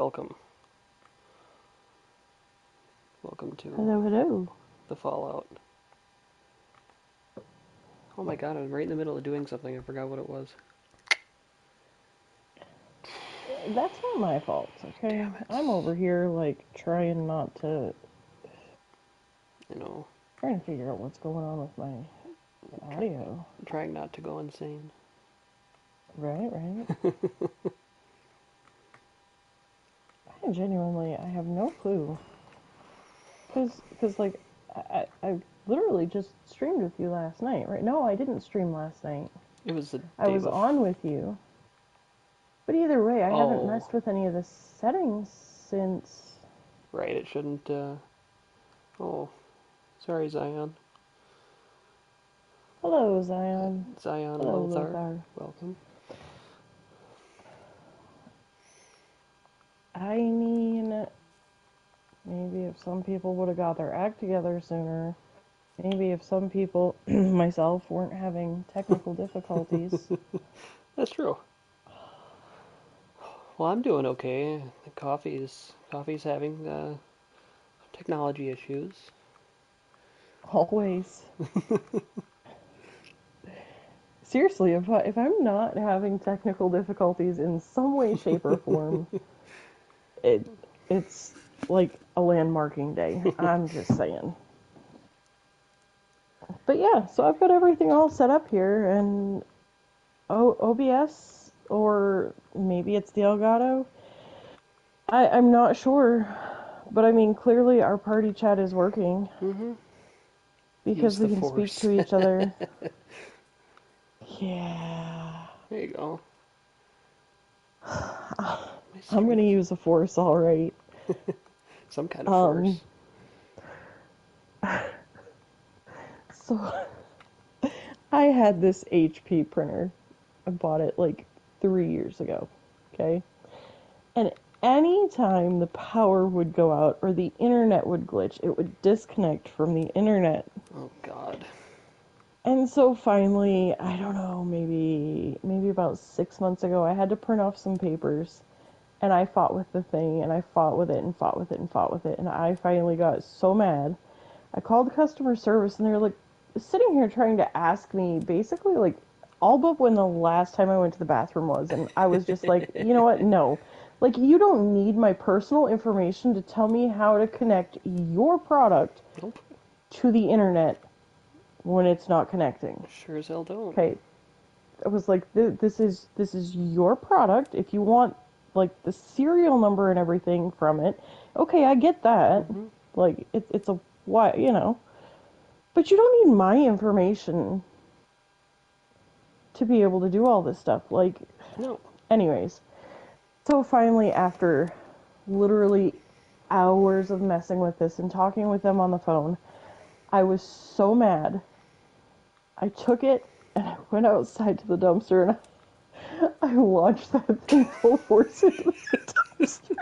Welcome. Welcome to Hello, hello. the Fallout. Oh my god, I'm right in the middle of doing something. I forgot what it was. That's not my fault, okay? Damn it. I'm over here, like, trying not to, You know, trying to figure out what's going on with my try, audio. trying not to go insane. Right, right. I have no clue. Like, I literally just streamed with you last night, right? No, I didn't stream last night. It was the I day was before. on with you. But either way, I haven't Oh, messed with any of the settings since... right. It shouldn't. Oh, sorry, Zion. Hello, Zion. Zion Hello, Lothar. Lothar. Welcome. I mean, maybe if some people would have got their act together sooner, maybe if some people, myself, weren't having technical difficulties. That's true. Well, I'm doing okay. The coffee's having technology issues. Always. Seriously, if I'm not having technical difficulties in some way, shape, or form, it it's like a landmarking day. I'm just saying. But yeah, so I've got everything all set up here, and OBS, or maybe it's the Elgato. I'm not sure, but I mean, clearly our party chat is working Mm-hmm. Use because the we can speak force. to each other. Yeah. There you go. My I'm stream. gonna use a force, all right. Some kind of Um, force. so I had this HP printer. I bought it like 3 years ago. Okay. And anytime the power would go out or the internet would glitch, it would disconnect from the internet. Oh God. And so finally, I don't know, maybe about 6 months ago, I had to print off some papers, and I fought with the thing, and I fought with it, and fought with it, and fought with it, and I finally got so mad. I called customer service, and they're like sitting here trying to ask me basically like all but when the last time I went to the bathroom was, and I was just like, you know what? No. Like, you don't need my personal information to tell me how to connect your product Nope. to the internet when it's not connecting. Sure as hell don't. Okay, I was like, this is your product. If you want like the serial number and everything from it, okay, I get that. Mm-hmm. Like it's a why, but you don't need my information to be able to do all this stuff. Like, No. anyways, so finally, after literally hours of messing with this and talking with them on the phone, I was so mad. I took it and I went outside to the dumpster and I launched that thing full force into the dumpster.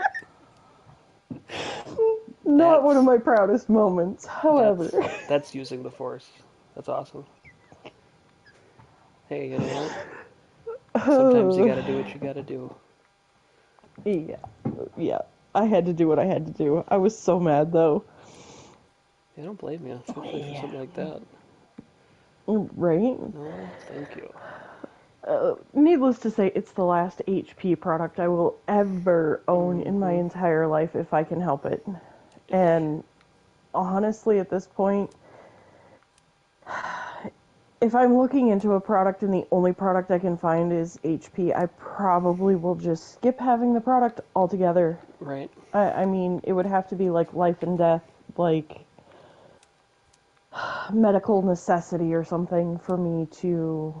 Not one of That's my proudest moments, however. that's using the force. That's awesome. Hey, you know what? Sometimes you gotta do what you gotta do. Yeah, yeah. I had to do what I had to do. I was so mad though. I don't blame you, especially for Yeah. something like that. Right? No, thank you. Needless to say, it's the last HP product I will ever own in my Mm-hmm. entire life if I can help it. And honestly, at this point, if I'm looking into a product and the only product I can find is HP, I probably will just skip having the product altogether. Right. I mean, it would have to be like life and death, like medical necessity or something for me to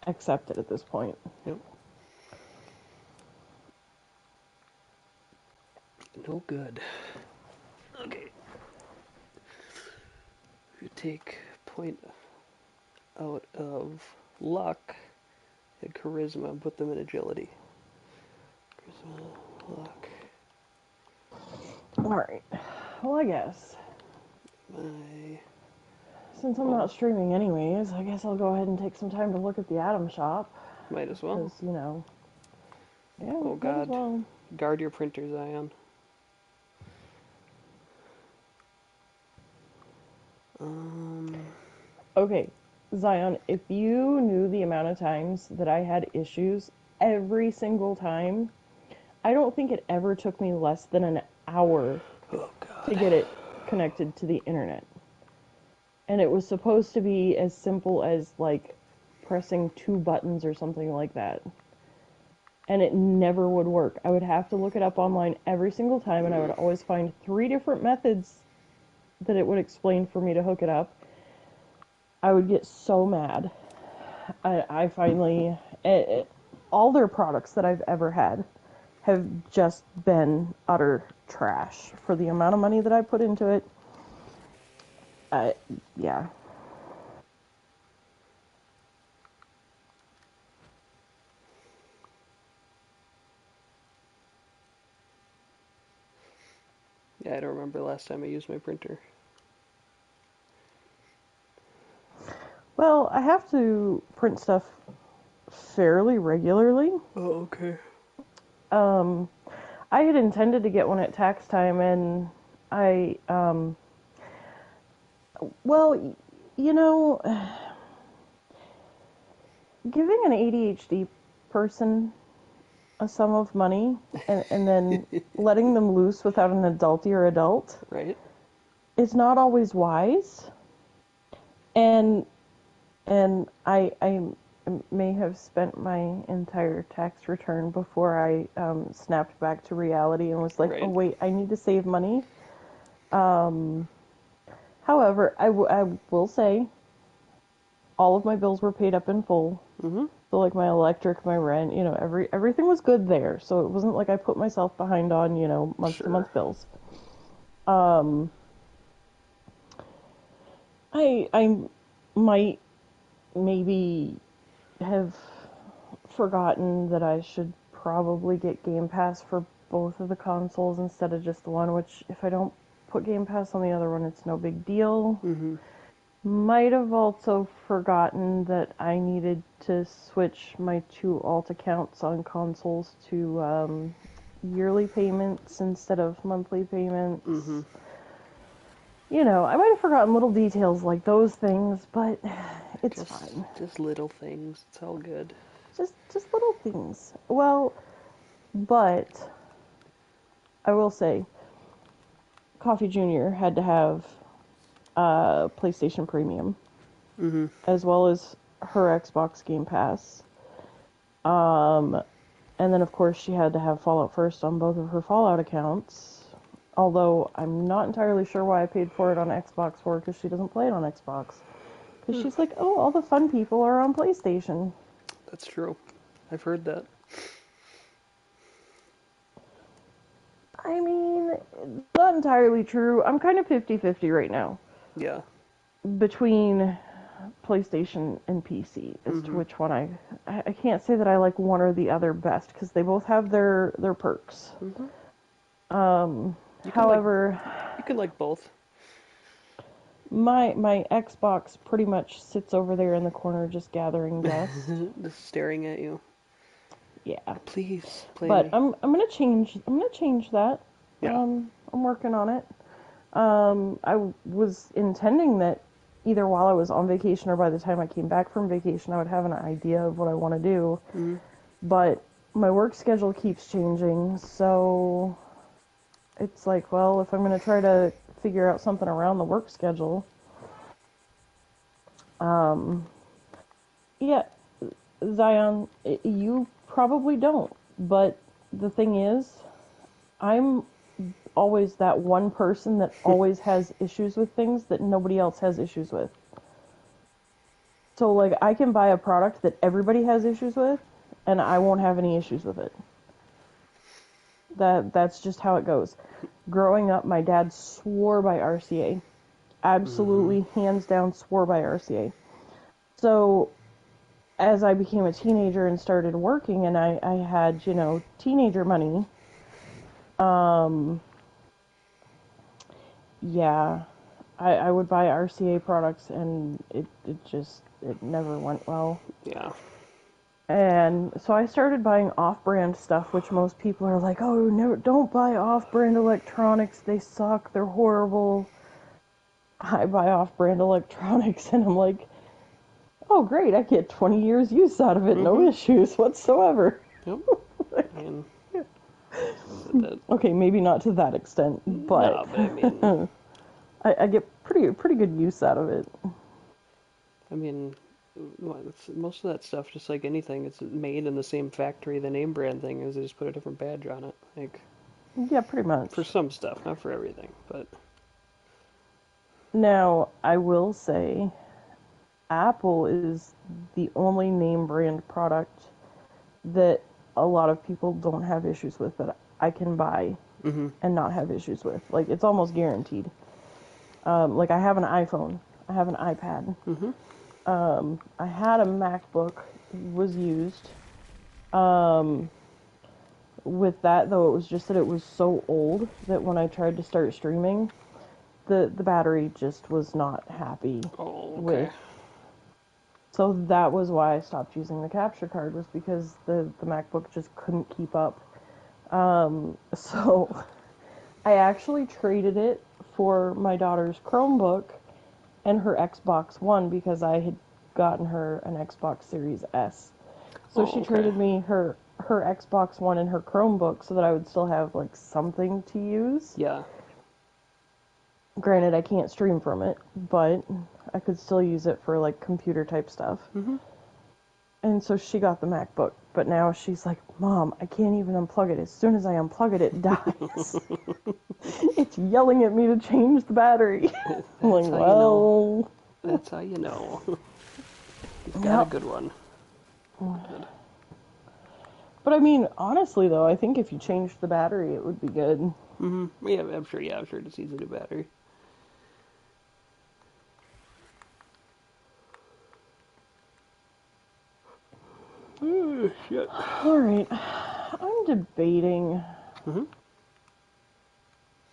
accept it at this point. Yep. No good. Okay. You take point out of luck and charisma and put them in agility. Charisma, luck. Alright. Well, I guess. My. Since I'm Oh, not streaming anyways, I guess I'll go ahead and take some time to look at the Atom Shop. might as well. Because, yeah, Oh might as God. well. Guard your printer, Zion. Um, Okay, Zion, if you knew the amount of times that I had issues every single time, I don't think it ever took me less than an hour oh to God. get it connected to the internet. And it was supposed to be as simple as like pressing two buttons or something like that. And it never would work. I would have to look it up online every single time, and I would always find three different methods that it would explain for me to hook it up. I would get so mad. I finally, all their products that I've ever had have just been utter trash for the amount of money that I put into it. I, yeah. Yeah, I don't remember last time I used my printer. Well, I have to print stuff fairly regularly. Oh, okay. Um, I had intended to get one at tax time, and I, well, you know, giving an ADHD person a sum of money and then letting them loose without an adultier adult Right? is not always wise. And I may have spent my entire tax return before I snapped back to reality and was like, oh Right. wait, I need to save money. Um, However, I will say all of my bills were paid up in full. Mm-hmm. So like my electric, my rent, everything was good there. So it wasn't like I put myself behind on, month to Sure. month bills. Um, I might maybe have forgotten that I should probably get Game Pass for both of the consoles instead of just the one, which if I don't put Game Pass on the other one, it's no big deal. Mm-hmm. Might have also forgotten that I needed to switch my two alt accounts on consoles to yearly payments instead of monthly Mm-hmm. payments. I might have forgotten little details like those things, but it's Just, fine. just little things. It's all good. Just little things. Well, but I will say, Coffee Jr. had to have PlayStation Premium Mm-hmm. as well as her Xbox Game Pass. Um, and then, of course, she had to have Fallout First on both of her Fallout accounts. Although I'm not entirely sure why I paid for it on Xbox for because she doesn't play it on Xbox. Because she's like, oh, all the fun people are on PlayStation. That's true. I've heard that. I mean, not entirely true. I'm kind of 50-50 right now Yeah. between PlayStation and PC as to Mm-hmm. which one I can't say that I like one or the other best because they both have their perks. Mm-hmm. Um, You can like, However, you can like both. my Xbox pretty much sits over there in the corner just gathering dust. Just staring at you. Yeah. Please play But me. I'm gonna change that. Yeah. I'm working on it. I was intending that either while I was on vacation or by the time I came back from vacation, I would have an idea of what I want to do. Mm-hmm. But my work schedule keeps changing, so it's like, well, if I'm gonna try to figure out something around the work schedule, um, yeah, Zion, you probably don't. But the thing is, I'm always that one person that always has issues with things that nobody else has issues with. So like I can buy a product that everybody has issues with and I won't have any issues with it. That's just how it goes. Growing up, my dad swore by RCA. Mm-hmm. Absolutely hands down swore by RCA. So as I became a teenager and started working and I had, teenager money, um yeah, I would buy RCA products and it never went well. Yeah. And so I started buying off-brand stuff, which most people are like, "Oh, never, don't buy off-brand electronics. They suck. They're horrible." I buy off-brand electronics, and I'm like, "Oh, great! I get 20 years use out of it. No Mm-hmm. issues whatsoever." Yep. And that, Okay, maybe not to that extent, but no, but I mean, I get pretty good use out of it. I mean, most of that stuff, just like anything, it's made in the same factory. The name brand thing is they just put a different badge on it. Like Yeah, pretty for much. some stuff, not for everything. But Now, I will say Apple is the only name brand product that a lot of people don't have issues with that I can buy mm-hmm. and not have issues with. Like, it's almost guaranteed. Like, I have an iPhone, I have an iPad, Mm-hmm. I had a MacBook, was used. Um, with that, though, it was just that it was so old that when I tried to start streaming, the battery just was not happy Oh, okay. with. So that was why I stopped using the capture card, was because the MacBook just couldn't keep up. So I actually traded it for my daughter's Chromebook and her Xbox One because I had gotten her an Xbox Series S. So Oh, she okay. traded me her Xbox One and her Chromebook so that I would still have like something to use. Yeah. Granted, I can't stream from it, but I could still use it for like computer type stuff. Mm-hmm. And so she got the MacBook, but now she's like, "Mom, I can't even unplug it. As soon as I unplug it, it dies." It's yelling at me to change the battery. I'm like, That's how you know. "Well, That's how you know. You've got a yep." good one. Good. But I mean, honestly though, I think if you changed the battery, it would be good. Mm-hmm. Yeah, I'm sure. Yeah, I'm sure it just needs a new battery. Oh, shit. All right, I'm debating. Mm-hmm.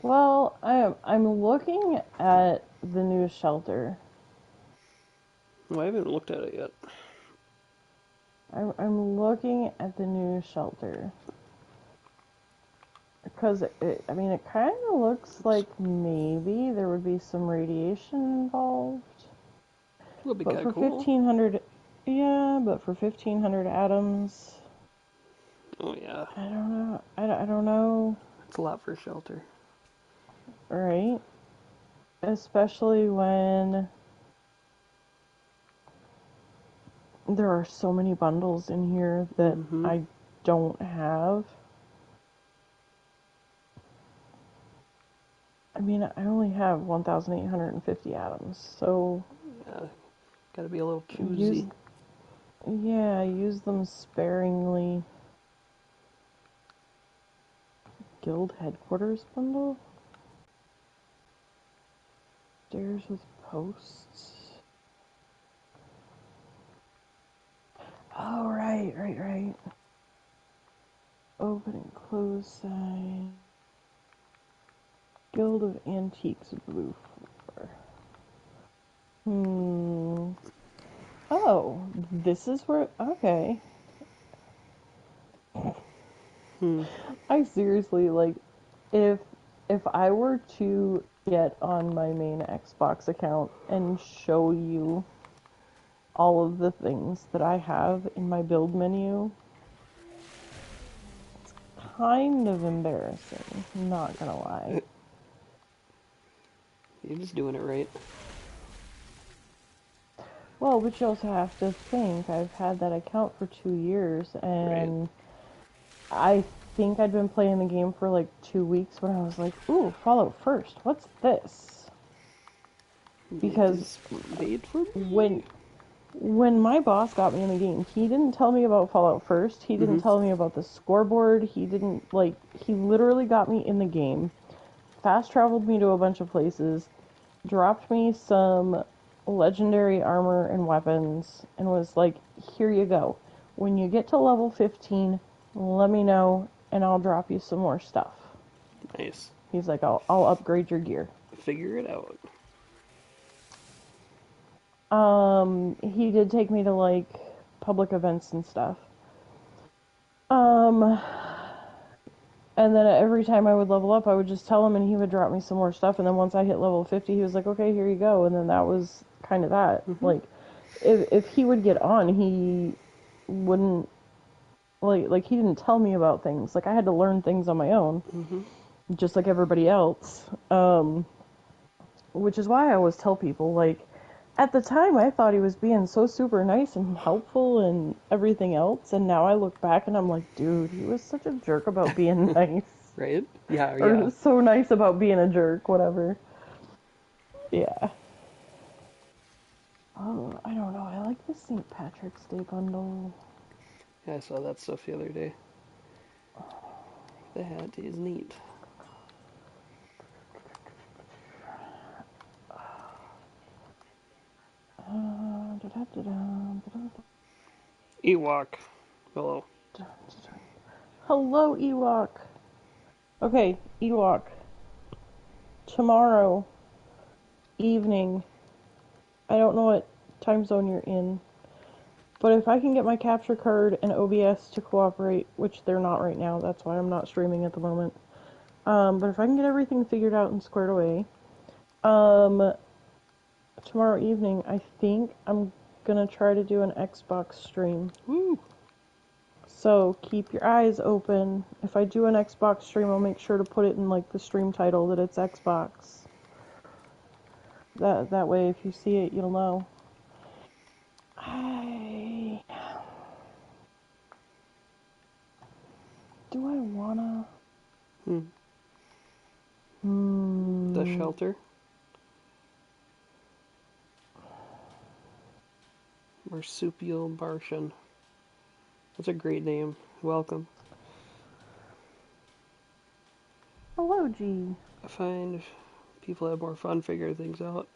Well, I'm looking at the new shelter. Well, I haven't looked at it yet. I'm looking at the new shelter because I mean, it kind of looks like maybe there would be some radiation involved. It'll be But kind of for cool. 1500, yeah, but for 1500 atoms, Oh, yeah. I don't know. I don't know, It's a lot for a shelter. right? Especially when there are so many bundles in here that Mm-hmm. I don't have. I mean, I only have 1,850 atoms, so Yeah. Gotta be a little use, choosy. yeah, use them sparingly. Guild headquarters bundle? Stairs with posts? Oh, right. Open and close sign. Guild of Antiques Blue floor. Hmm. Oh, this is where. Okay. Hmm. I seriously, like, if if I were to get on my main Xbox account and show you all of the things that I have in my build menu, kind of embarrassing, not gonna lie. You're just doing it right. Well, but you also have to think I've had that account for 2 years, Right. and I think I'd been playing the game for like 2 weeks when I was like, "Ooh, Fallout First, what's this?" It Because is made for me. when when my boss got me in the game, he didn't tell me about Fallout First. He didn't Mm-hmm. tell me about the scoreboard. He didn't like. He literally got me in the game, fast traveled me to a bunch of places, dropped me some legendary armor and weapons, and was like, "Here you go. When you get to level 15, let me know, and I'll drop you some more stuff." Nice. He's like, I'll upgrade your gear. Figure it out. He did take me to like public events and stuff. Um, and then every time I would level up, I would just tell him, and he would drop me some more stuff. And then once I hit level 50, he was like, "Okay, here you go." And then that was kind of that. Mm-hmm. Like, if he would get on, he wouldn't like he didn't tell me about things. Like I had to learn things on my own, Mm-hmm. just like everybody else. Which is why I always tell people, like, at the time I thought he was being so super nice and helpful and everything else, and now I look back and I'm like, dude, he was such a jerk about being nice. Right? Yeah, yeah. Or so nice about being a jerk, whatever. Yeah. Oh, I don't know. I like the St. Patrick's Day bundle. Yeah, I saw that stuff the other day. That is neat. Ewok. Hello. Hello, Ewok. Okay, Ewok. Tomorrow evening, I don't know what time zone you're in, but if I can get my capture card and OBS to cooperate, which they're not right now, that's why I'm not streaming at the moment. But if I can get everything figured out and squared away, um, tomorrow evening, I think I'm gonna try to do an Xbox stream. Woo! So keep your eyes open. If I do an Xbox stream, I'll make sure to put it in like the stream title that it's Xbox. That way, if you see it, you'll know. I do I wanna. Hmm. The Hmm. shelter. Marsupial Martian. That's a great name. Welcome. Hello, G. I find people have more fun figuring things out.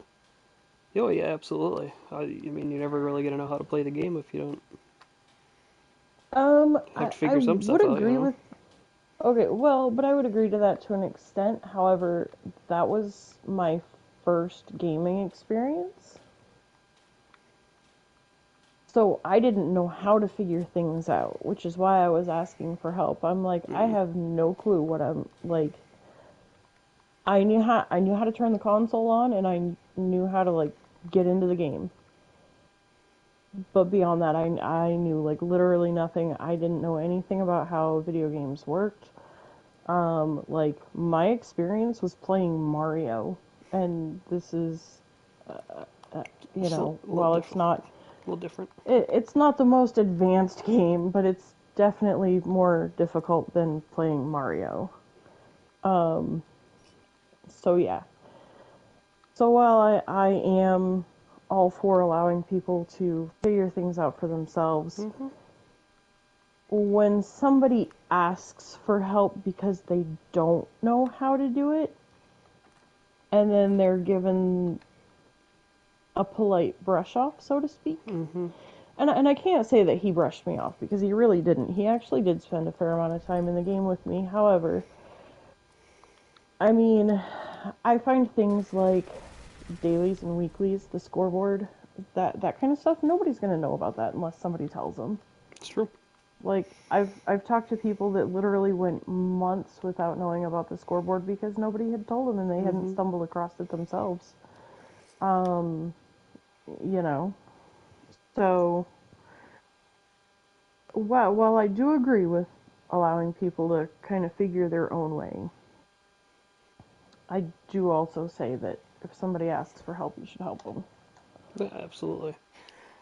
Oh yeah, absolutely. I mean, you're never really gonna know how to play the game if you don't have to I figure some would stuff out, you agree know. with. Okay, well, but I would agree to that to an extent. However, that was my first gaming experience. So I didn't know how to figure things out, which is why I was asking for help. I'm like, I Mm. have no clue what I'm like. I knew how to turn the console on and I knew how to like get into the game. But beyond that, I knew like literally nothing. I didn't know anything about how video games worked. Like my experience was playing Mario, and this is, you It's a know, little while it's difficult. not, A little different. it's not the most advanced game, but it's definitely more difficult than playing Mario. Um, so yeah. So while I am all for allowing people to figure things out for themselves, Mm-hmm. when somebody asks for help because they don't know how to do it, and then they're given a polite brush off, so to speak. Mm-hmm. And I can't say that he brushed me off because he really didn't. He actually did spend a fair amount of time in the game with me. However, I mean, I find things like dailies and weeklies, the scoreboard, that kind of stuff. Nobody's gonna know about that unless somebody tells them. It's true. Like I've talked to people that literally went months without knowing about the scoreboard because nobody had told them and they hadn't Mm-hmm. stumbled across it themselves. Um, you know. So while I do agree with allowing people to kind of figure their own way, I do also say that if somebody asks for help, you should help them. Yeah, absolutely.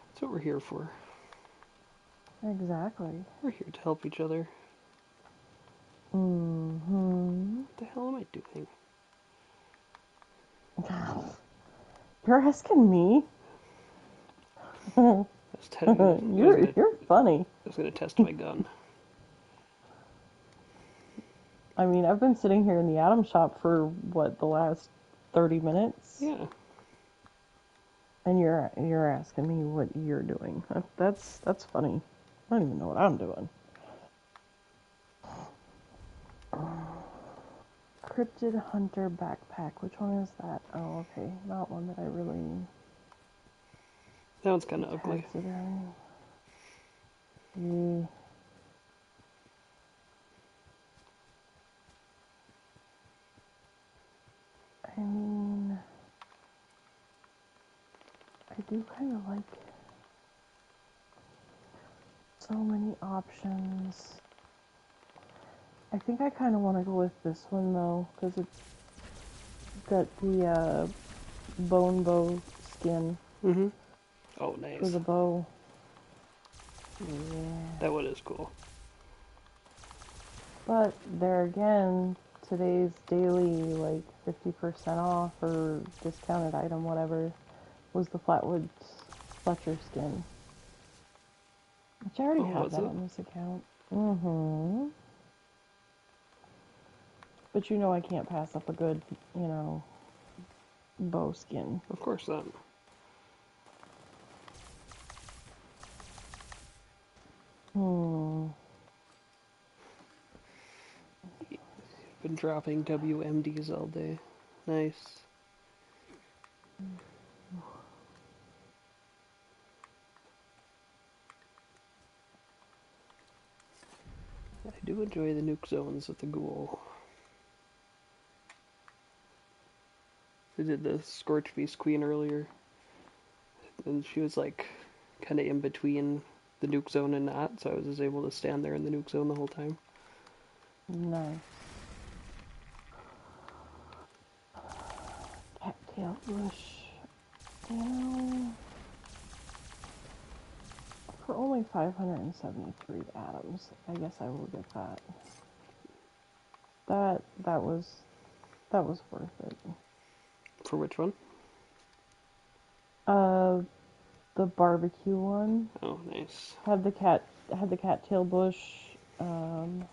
That's what we're here for. Exactly. We're here to help each other. Mm-hmm. What the hell am I doing? You're asking me. I was, te- I was gonna You're funny. I was gonna test my gun. I mean, I've been sitting here in the Atom shop for what, the last 30 minutes, Yeah. and you're asking me what you're doing. That's funny. I don't even know what I'm doing. Cryptid Hunter backpack. Which one is that? Oh, okay, not one that I really That one's kind of ugly. texted earlier. Yeah. I mean, I do kind of like so many options. I think I kind of want to go with this one though, because it's got the bone bow skin Mm-hmm. Oh, for nice. the bow. Yeah. That one is cool. But there again, today's daily, like 50% off or discounted item, whatever, was the Flatwoods Fletcher skin. Which I already Oh, have was that it? on this account. Mm-hmm. But you know I can't pass up a good, bow skin. Of course not. Hmm. Been dropping WMDs all day. Nice. I do enjoy the nuke zones with the Ghoul. I did the Scorch Beast Queen earlier, and she was like kind of in between the nuke zone and not, so I was just able to stand there in the nuke zone the whole time. Nice. Cattail bush. You know, for only 573 atoms, I guess I will get that. That was worth it. For which one? Uh, the barbecue one Oh, nice. had the cattail bush, the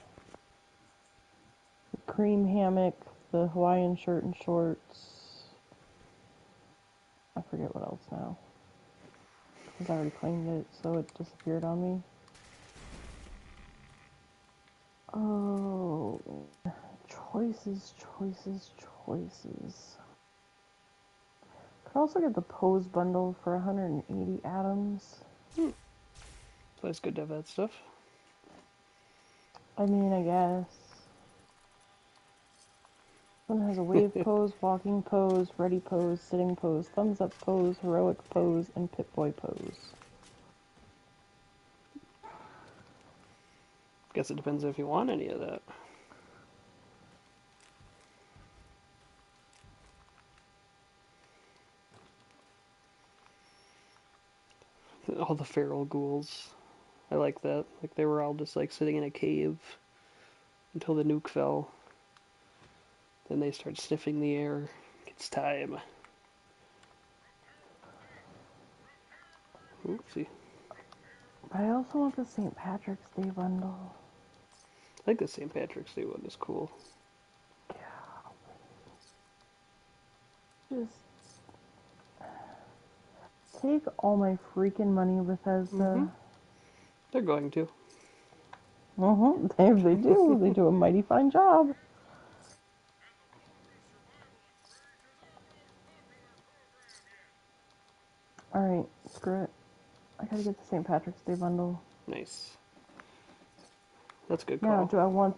cream hammock, the Hawaiian shirt and shorts. I forget what else now because I already claimed it, so it disappeared on me. Oh, choices, choices, choices. Could also get the pose bundle for 180 atoms. So it's good to have that stuff. I mean, I guess. One has a wave pose, walking pose, ready pose, sitting pose, thumbs up pose, heroic pose, and Pip-Boy pose. Guess it depends if you want any of that. All the feral ghouls. I like that. Like they were all just like sitting in a cave until the nuke fell. Then they start sniffing the air. It's time. Oopsie. I also want the St. Patrick's Day bundle. I think the St. Patrick's Day one is cool. Just take all my freaking money, Mm-hmm. Bethesda. They're going to. They do. They do a mighty fine job. Alright, screw it. I gotta get the St. Patrick's Day bundle. Nice. That's a good Now, call.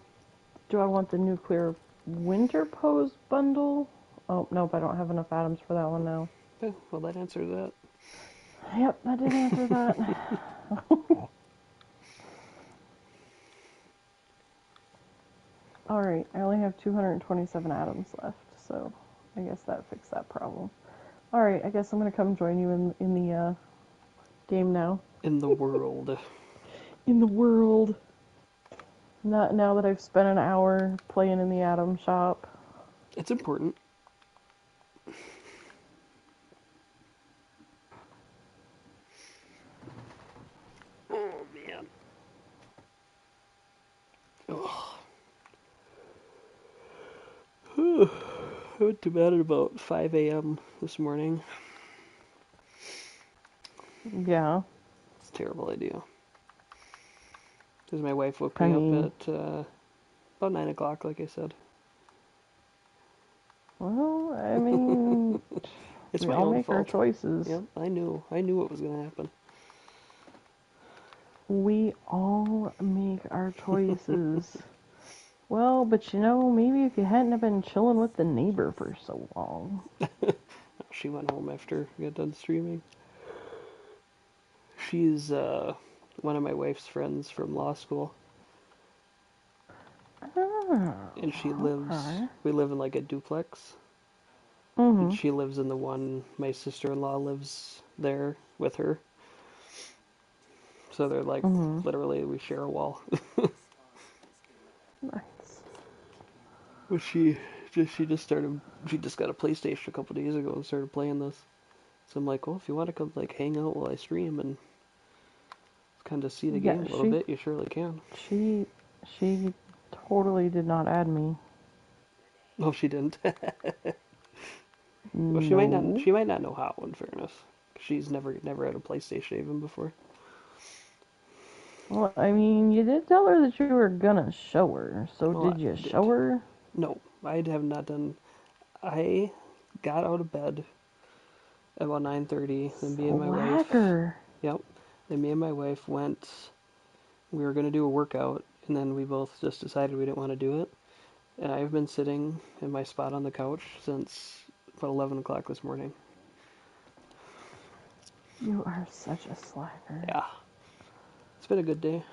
do I want the nuclear winter pose bundle? Oh, nope, I don't have enough atoms for that one now. Yeah, well, that answers that. Yep, that did answer that. Alright, I only have 227 atoms left, so I guess that fixed that problem. Alright, I guess I'm gonna come join you in the game now. In the world. In the world. Not now that I've spent an hour playing in the atom shop. It's important. Oh, man. Ugh. I went to bed at about 5 a.m. this morning. Yeah, It's a terrible idea. Because my wife woke I me up mean, at about 9 o'clock, like I said. well, I mean, It's we my all own make our fault. choices. Yep, I knew. I knew what was going to happen. We all make our choices. Well, but maybe if you hadn't have been chilling with the neighbor for so long. She went home after we got done streaming. She's one of my wife's friends from law school, Oh, and she lives. okay. We live in like a duplex, and Mhm. she lives in the one. My sister-in-law lives there with her, so they're like Mhm. literally we share a wall. Nice. But she just started. She just got a PlayStation a couple days ago and started playing this. So I'm like, well, if you want to come like hang out while I stream and kind of see the Yeah, game a little bit, you surely can. she she totally did not add me. No, she didn't. Well, she might not. No. She might not know how. In fairness, she's never had a PlayStation even before. Well, I mean, you did tell her that you were gonna show her. So Well, did you I show did. her? No, I have not done. I got out of bed at about 9:30. Then me and my wife. Slacker. Yep. Then me and my wife went. We were gonna do a workout, and then we both just decided we didn't want to do it. And I've been sitting in my spot on the couch since about 11 o'clock this morning. You are such a slacker. Yeah, it's been a good day.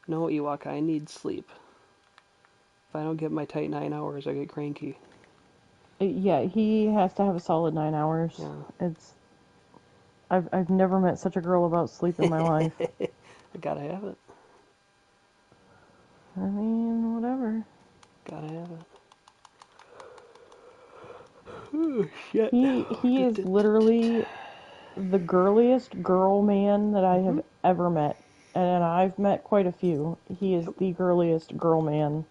No, Ewok, I need sleep. If I don't get my tight 9 hours, I get cranky. Yeah, he has to have a solid 9 hours. Yeah. It's I've never met such a girl about sleep in my life. I gotta have it. I mean, whatever. Gotta have it. Oh, shit. He is literally the girliest girl man that I Mm-hmm. have ever met. And I've met quite a few. He is Yep. the girliest girl man,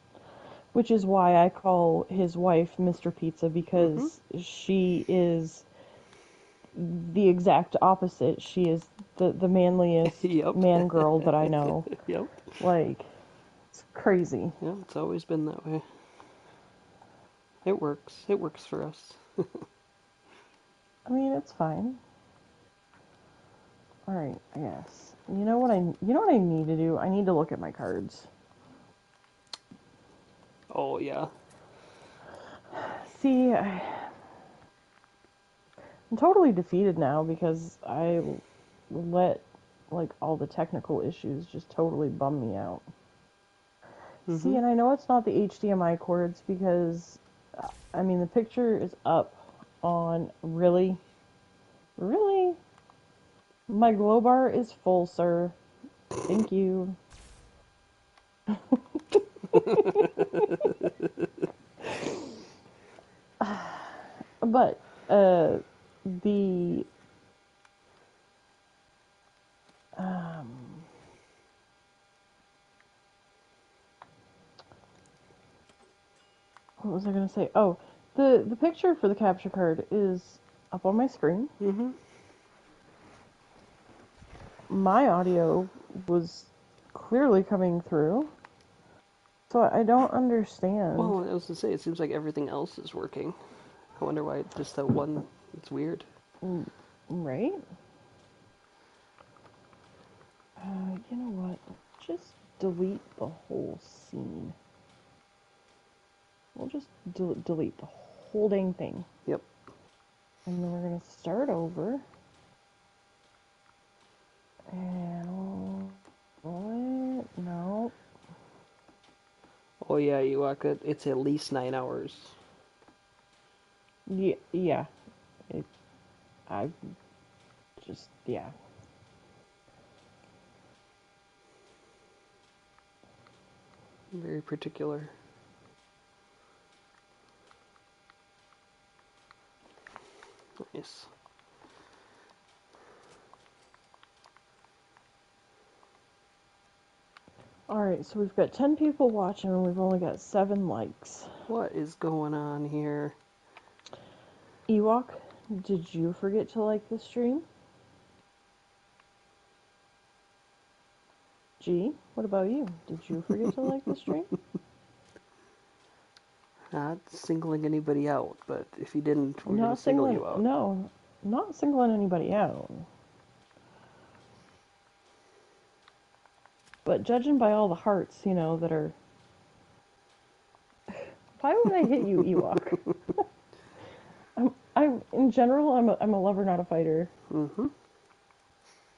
which is why I call his wife Mr. Pizza Mm-hmm. because she is the exact opposite. She is the manliest Yep. man girl that I know. Yep. Like, it's crazy. Yeah, it's always been that way. It works. It works for us. I mean, it's fine. All right, I guess. You know what I need to do? I need to look at my cards. Oh, yeah. See, I'm totally defeated now because I let like all the technical issues just totally bum me out. See, Mm-hmm. and I know it's not the HDMI cords because I mean the picture is up on really, really. My glow bar is full, sir. Thank you. But the um, what was I gonna say? Oh, the picture for the capture card is up on my screen. Mm-hmm. My audio was clearly coming through, so I don't understand. Well, I was to say, it seems like everything else is working. I wonder why just that one. It's weird. Right? You know what? Just delete the whole scene. We'll just delete the whole dang thing. Yep. And then we're going to start over. And what? No. Oh, yeah, Ewok, it's at least 9 hours. Yeah, yeah. It, I just, yeah. Very particular. Nice. Alright, so we've got 10 people watching and we've only got 7 likes. What is going on here? Ewok, did you forget to like the stream? G, what about you? Did you forget to like the stream? Not singling anybody out, but if you didn't, we're gonna Not single singling, you out. no, not singling anybody out. But judging by all the hearts, that are. Why would I hit you, Ewok? I'm in general, I'm a lover, not a fighter. Mm-hmm.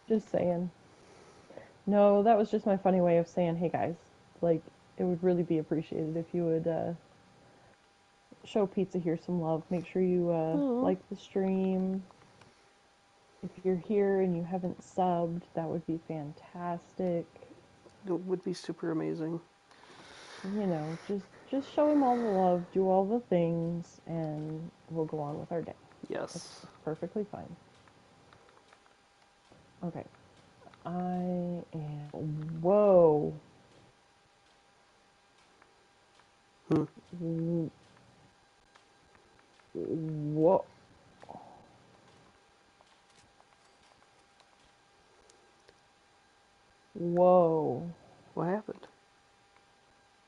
Just saying. No, that was just my funny way of saying, hey guys, like, it would really be appreciated if you would show Pizza here some love. Make sure you Oh, like the stream. If you're here and you haven't subbed, that would be fantastic. it would be super amazing. Just show him all the love, do all the things, and we'll go on with our day. Yes. It's perfectly fine. Okay. I am. Whoa. Hmm. Whoa. Whoa. What happened?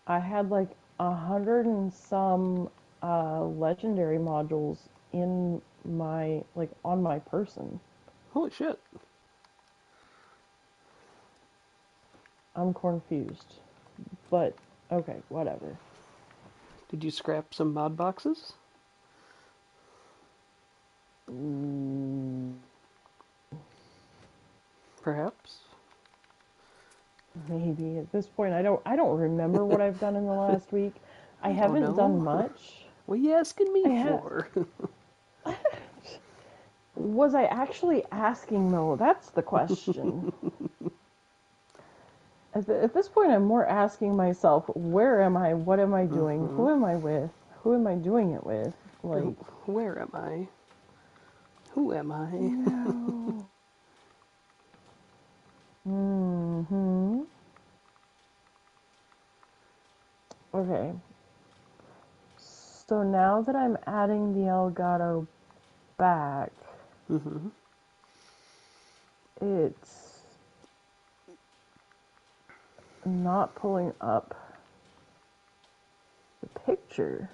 I had like 100 and some legendary modules in my, like, on my person. Holy shit. I'm confused. But, okay, whatever. Did you scrap some mod boxes? Mm, Perhaps? maybe at this point I don't remember what I've done in the last week. I I don't haven't done know. much. What are you asking me I have. for? Was I actually asking though? That's the question. At this point, I'm more asking myself, where am I? What am I doing? Mm-hmm. Who am I with? Who am I doing it with? Like, Where am I? Who am I? no. Hmm. Okay. So now that I'm adding the Elgato back, Mm-hmm. it's not pulling up the picture.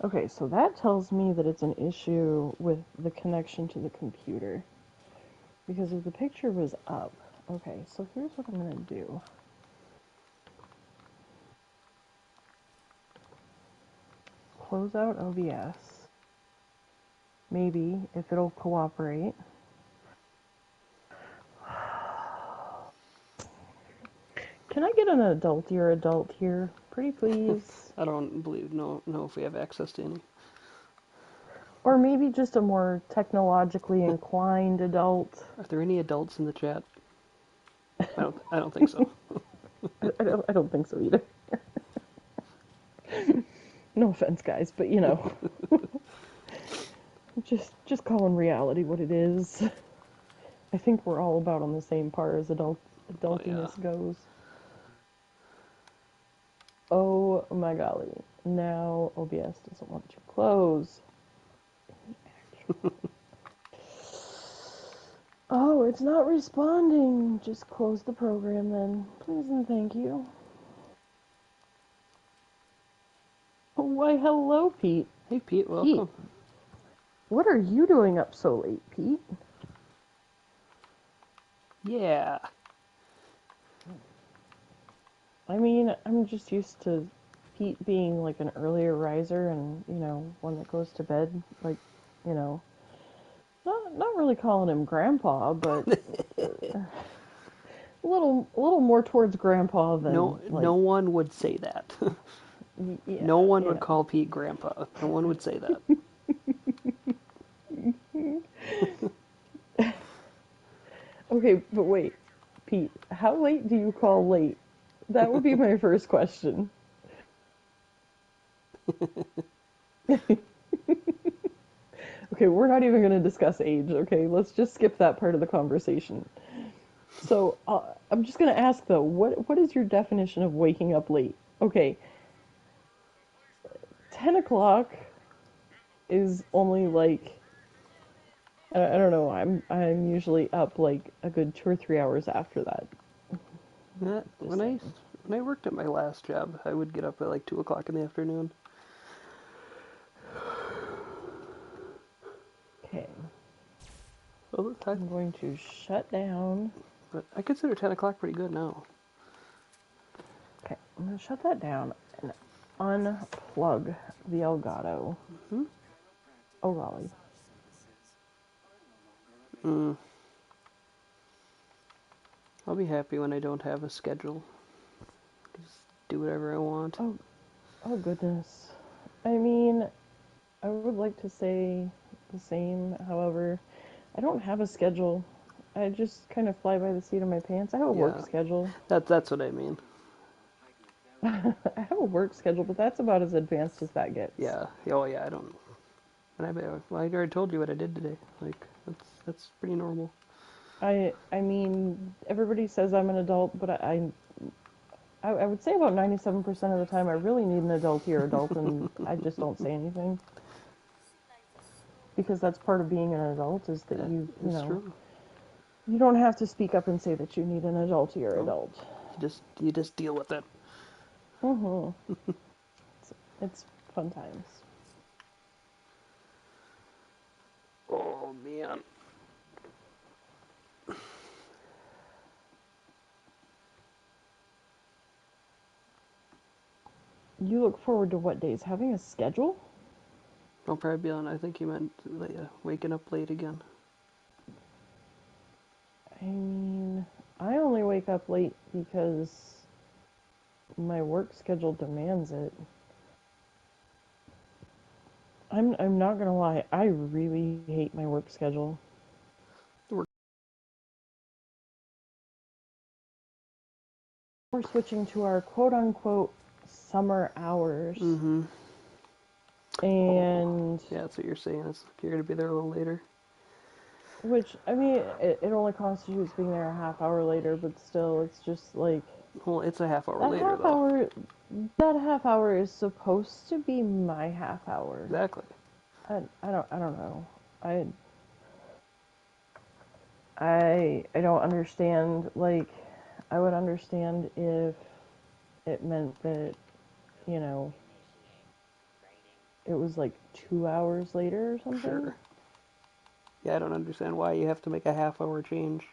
Okay, so that tells me that it's an issue with the connection to the computer. Because if the picture was up, okay, so here's what I'm gonna do. Close out OBS. Maybe, if it'll cooperate. Can I get an adult here? Pretty please. I don't know if we have access to any. Or maybe just a more technologically inclined adult. Are there any adults in the chat? I don't think so. I don't think so either. No offense, guys, but just calling reality what it is. I think we're all about on the same par as Oh yeah. adultiness goes. Oh my golly. Now OBS doesn't want to close. Oh, it's not responding. Just close the program then. Please and thank you. Why, hello, Pete. Hey Pete, Pete, welcome. what are you doing up so late, Pete? Yeah. I mean, I'm just used to Pete being like an earlier riser and, one that goes to bed, like, you know, not really calling him grandpa, but a little more towards grandpa No, than like, no one would say that. yeah, No one would call Pete grandpa. No one would say that. Okay, but wait, Pete, how late do you call late? That would be my first question. Okay, we're not even going to discuss age, okay? Let's just skip that part of the conversation. So, I'm just going to ask though, what is your definition of waking up late? Okay, 10 o'clock is only like, I don't know, I'm usually up like a good 2 or 3 hours after that. Just When I saying. when I worked at my last job, I would get up at like 2 o'clock in the afternoon. Okay, Well, I'm going to shut down. but I consider 10 o'clock pretty good now. Okay, I'm gonna shut that down and unplug the Elgato. Hmm. Oh, Raleigh. Mm. I'll be happy when I don't have a schedule. Just do whatever I want. Oh, oh goodness. I mean, I would like to say the same. However, I don't have a schedule. I just kind of fly by the seat of my pants. I have a work Yeah, schedule. that's what I mean. I have a work schedule, but that's about as advanced as that gets. Yeah. Oh yeah. I don't. And well, I already told you what I did today. Like that's pretty normal. I mean, everybody says I'm an adult, but I would say about 97% of the time I really need an adultier adult, and I just don't say anything because that's part of being an adult is that Yeah, you it's know true. you don't have to speak up and say that you need an adultier No, adult. you just deal with it. Mm-hmm. It's fun times. Oh man. You look forward to what days? Having a schedule? I'll probably be on. I think you meant waking up late again. I mean, I only wake up late because my work schedule demands it. I'm not gonna lie, I really hate my work schedule. We're, We're switching to our quote unquote summer hours. mm-hmm. Oh, And yeah, that's what you're saying. Is you're gonna be there a little later. which, I mean, it only constitutes being there a half hour later, but still, it's just like Well, it's a half hour that later half though. hour, that half hour is supposed to be my half hour. Exactly. I don't know. I, I don't understand. Like, I would understand if it meant that, you know, it was like 2 hours later or something. Sure. Yeah, I don't understand why you have to make a half hour change.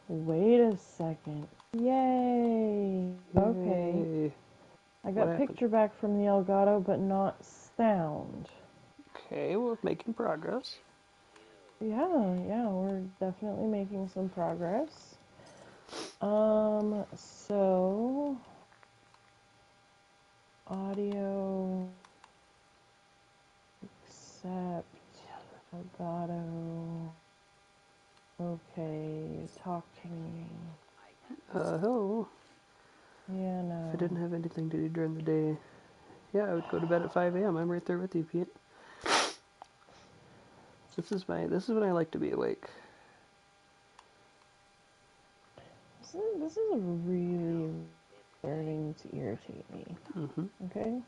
Wait a second. Yay! Okay. Yay. I What got happened? picture back from the Elgato, but not sound. Okay, we're making progress. Yeah, we're definitely making some progress. So audio accept Elgato. Okay, talk to me. Hello. Yeah, If I didn't no. have anything to do during the day, yeah, I would go to bed at 5 a.m. I'm right there with you, Pete. This is when I like to be awake. This is really starting to irritate me. Mm-hmm. Okay,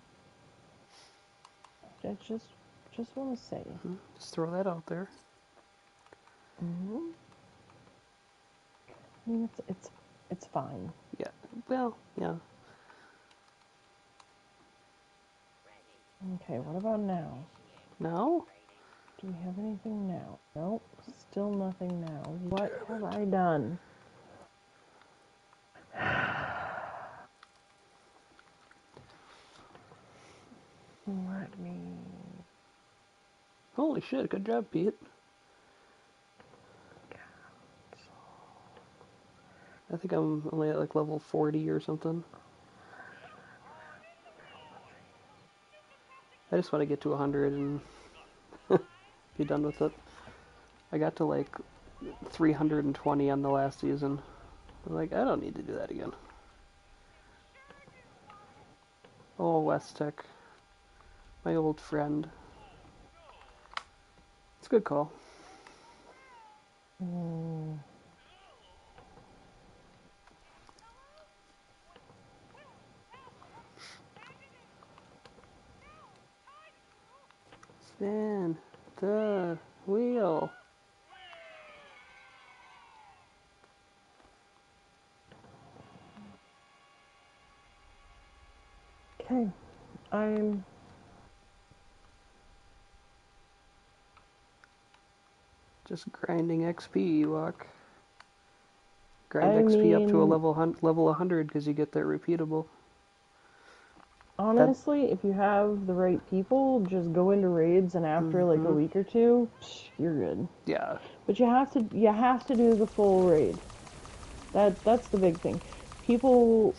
I just want to say. Mm-hmm. Just throw that out there. Hmm. I mean, it's fine. Yeah. Well, yeah. Okay, what about now? Now? Do we have anything now? Nope, still nothing now. What Damn have it. I done? Let me. Holy shit, good job, Pete. I think I'm only at like level 40 or something. I just want to get to 100 and be done with it. I got to like 320 on the last season. I'm like, I don't need to do that again. Oh, West Tech, my old friend. It's a good call. Mm, Spin the wheel. okay, I'm. Just grinding XP, you walk. Grind I XP up to a mean, level 100 because you get that repeatable. That. honestly, if you have the right people, just go into raids, and after like a Mm-hmm. week or two, you're good. Yeah. But you have to do the full raid. That's the big thing. People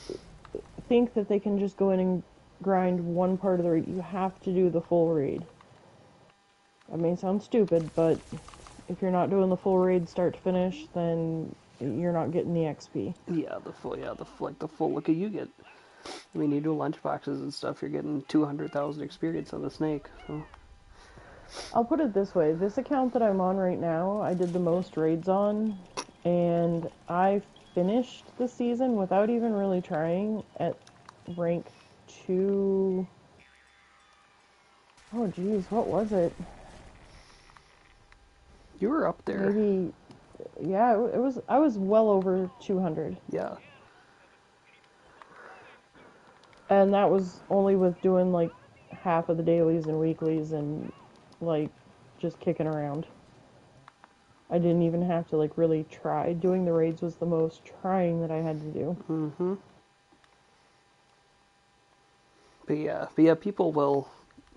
think that they can just go in and grind one part of the raid. You have to do the full raid. That may sound stupid, but if you're not doing the full raid start to finish, then you're not getting the XP. Like the full look at you get. I mean, you do lunch boxes and stuff. You're getting 200,000 experience on the snake. So. I'll put it this way: this account that I'm on right now, I did the most raids on, and I finished the season without even really trying at rank 2. Oh geez, what was it? You were up there. Maybe, yeah, it was. I was well over 200, Yeah. and that was only with doing like half of the dailies and weeklies and like just kicking around. I didn't even have to like really try. Doing the raids was the most trying that I had to do. Mm-hmm. But yeah, people will,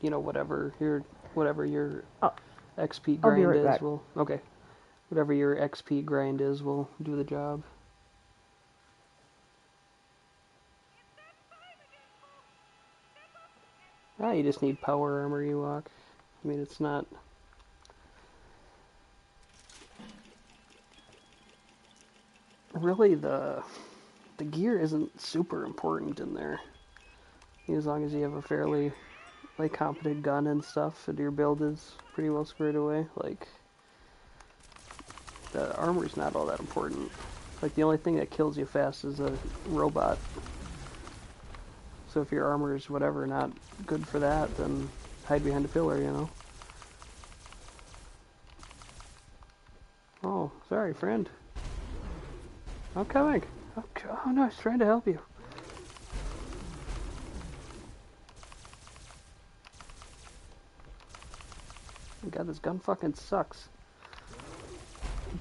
whatever your I'll, XP I'll be grind right is, back. will okay. Whatever your XP grind is, will do the job. Ah, you just need power armor, you walk. I mean, it's not really the gear isn't super important in there. As long as you have a fairly like competent gun and stuff, and your build is pretty well squared away. Like the armor's not all that important. Like the only thing that kills you fast is a robot. So if your armor's whatever not good for that, then hide behind a pillar. Oh, sorry, friend. I'm coming. Oh no, I was trying to help you. God, this gun fucking sucks.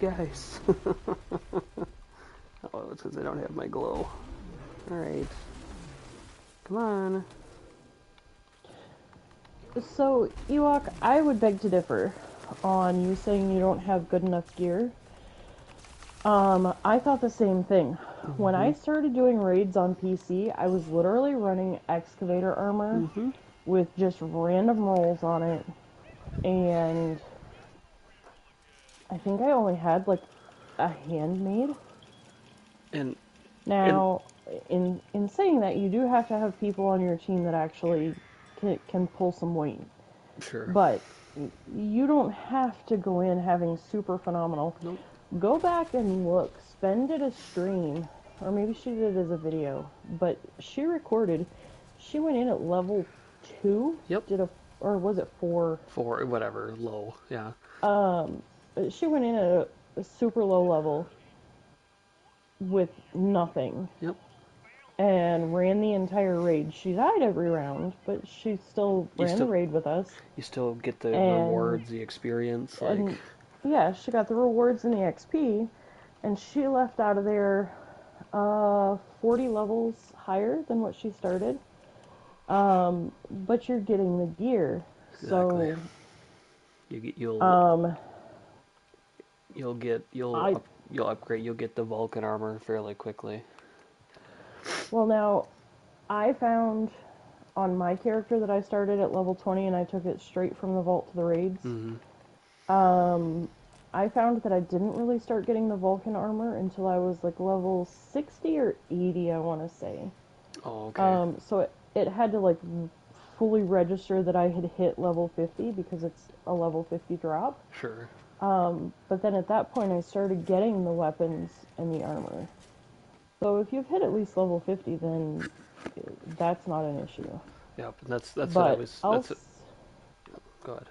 You guys. Oh, it's because I don't have my glow. Alright. Come on. So, Ewok, I would beg to differ on you saying you don't have good enough gear. I thought the same thing. When Mm-hmm. I started doing raids on PC, I was literally running excavator armor Mm-hmm. with just random rolls on it, and I think I only had like a handmade. And and Now, in saying that, you do have to have people on your team that actually can pull some weight. sure. But you don't have to go in having super phenomenal. Nope. Go back and look. Spend it a stream, or maybe she did it as a video. But she recorded. She went in at level 2. Yep. Or was it 4? For whatever, low. Yeah. Um, she went in at a super low level with nothing Yep. and ran the entire raid. She died every round, but she still You ran the still raid with us. you still get the And rewards, the experience, like and yeah, she got the rewards and the XP, and she left out of there 40 levels higher than what she started. But you're getting the gear, exactly. so You get you'll um, you'll get I you'll upgrade. You'll get the Vulcan armor fairly quickly. well now I found on my character that I started at level 20 and I took it straight from the vault to the raids. Mm-hmm. Um, I found that I didn't really start getting the Vulcan armor until I was like level 60 or 80, I want to say. Oh, okay. So it had to like fully register that I had hit level 50 because it's a level 50 drop. Sure. But then at that point I started getting the weapons and the armor. So if you've hit at least level 50, then that's not an issue. Yep. That's what I But was. I'll That's what. Go ahead.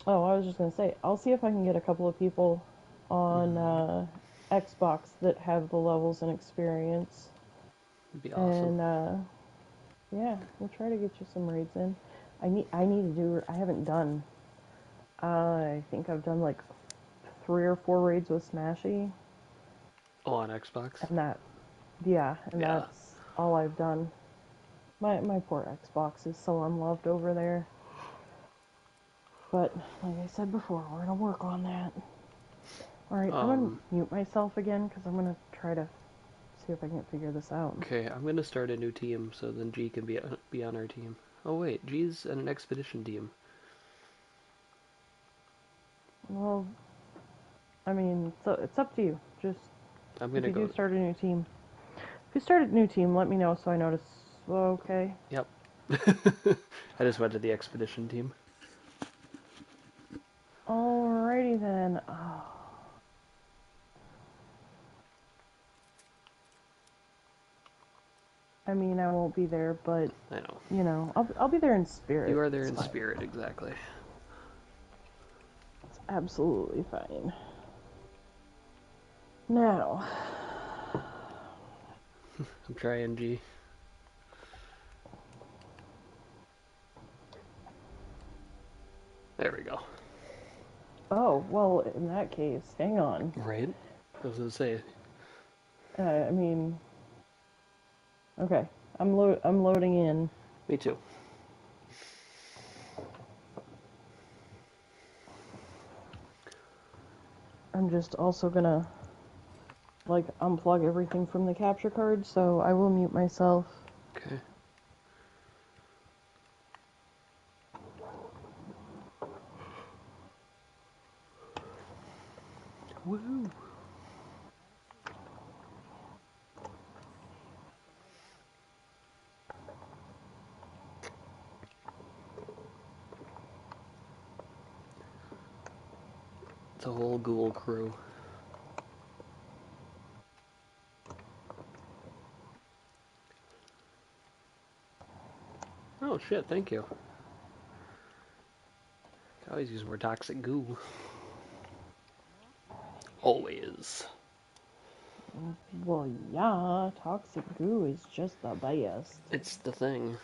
Oh, I was just gonna say, I'll see if I can get a couple of people on Mm-hmm. Xbox that have the levels and experience, It'd be awesome. and yeah, we'll try to get you some raids in. I need to do. I haven't done. I think I've done like 3 or 4 raids with Smashy. Oh, on Xbox? and yeah, and Yeah. that's all I've done. My poor Xbox is so unloved over there. But like I said before, we're gonna work on that. All right, I'm gonna Um, mute myself again because I'm gonna try to see if I can figure this out. okay, I'm gonna start a new team so then G can be on our team. Oh wait, G's in an expedition team. Well, I mean, so it's up to you. Just I'm if gonna you do go. start a new team, if you start a new team, let me know so I know to. Okay. Yep. I just went to the expedition team. Alrighty then. Oh, I mean, I won't be there, but I know. I'll be there in You spirit. are there It's in fine. spirit, exactly. It's absolutely fine. Now, I'm trying, G. There we go. oh well, in that case, hang on. Right? I was gonna say. I mean, okay, I'm loading in. Me too. I'm just also gonna like unplug everything from the capture card, so I will mute myself. Okay. Woo! It's a whole ghoul crew. Oh shit, thank you. I always use more toxic goo. Always. Well, yeah, toxic goo is just the best. It's the thing.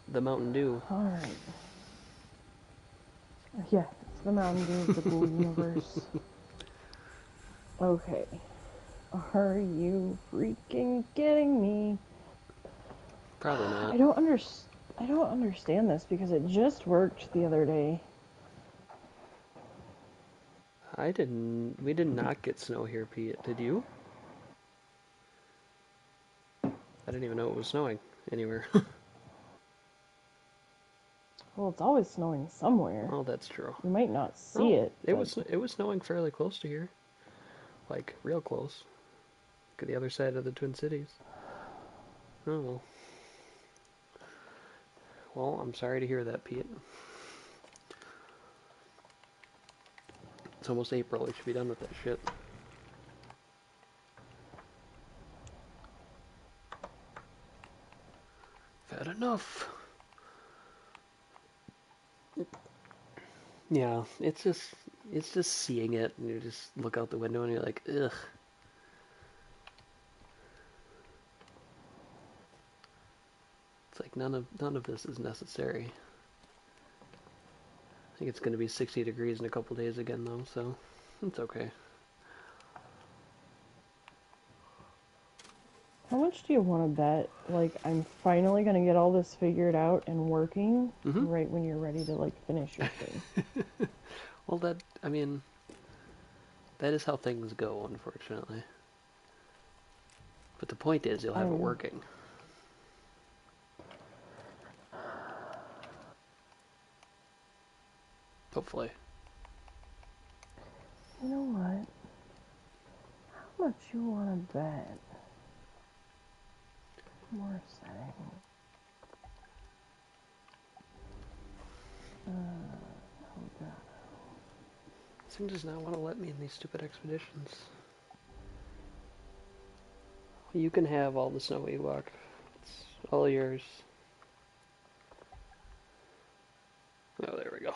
The Mountain Dew. All right. Yeah, it's the Mountain Dew of the Ghoul universe. Okay. Are you freaking kidding me? Probably not. I don't understand this because it just worked the other day. I didn't. We did not get snow here, Pete. Did you? I didn't even know it was snowing anywhere. Well, it's always snowing somewhere. Oh, that's true. You might not see Oh, it, it but was snowing fairly close to here, like real close, to the other side of the Twin Cities. Oh well. Well, I'm sorry to hear that, Pete. It's almost April. We should be done with that shit. I've had enough. Yeah, it's just seeing it, and you just look out the window and you're like, ugh. It's like none of this is necessary. I think it's going to be 60 degrees in a couple days again, though, so it's okay. how much do you want to bet? Like, I'm finally gonna get all this figured out and working Mm-hmm. right when you're ready to like finish your thing. Well, I mean, that is how things go, unfortunately. But the point is, you'll have it I'm, working. Hopefully. you know what? How much you want to bet? More settings. Oh god. This thing does not want to let me in these stupid expeditions. You can have all the snow Ewok. It's all yours. Oh, there we go.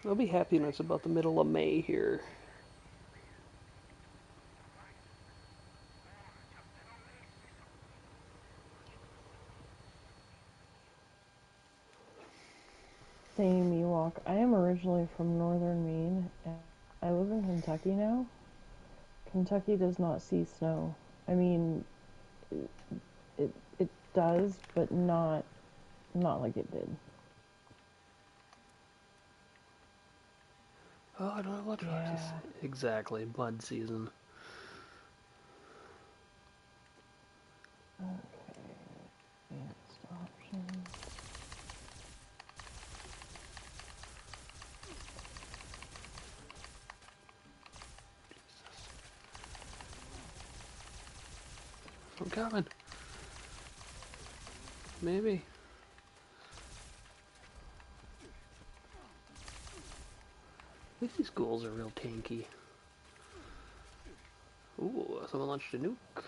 I'll be happy when it's about the middle of May here. Same Ewok. I am originally from northern Maine, and I live in Kentucky now. Kentucky does not see snow. I mean, it it does, but not like it did. Oh, I don't have lunchboxes. Yeah. Exactly, mud season. Okay. Next option. I'm coming. Maybe. At least these ghouls are real tanky. Ooh, someone launched a nuke.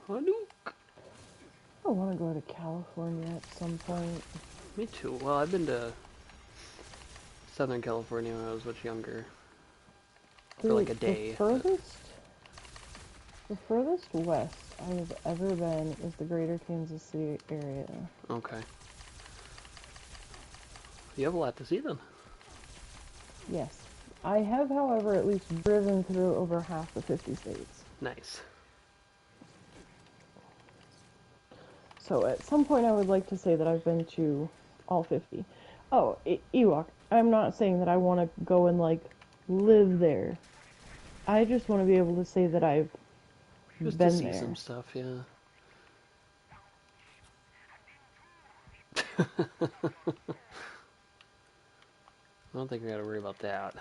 A nuke! I want to go to California at some point. Me too. Well, I've been to Southern California when I was much younger. For like a The day. But furthest west I have ever been is the greater Kansas City area. okay. You have a lot to see then. Yes. I have, however, at least driven through over half the 50 states. Nice. So at some point I would like to say that I've been to all 50. Oh, Ewok. I'm not saying that I want to go and, like, live there. I just want to be able to say that I've Just to been see some there. stuff, yeah. I don't think we gotta worry about that.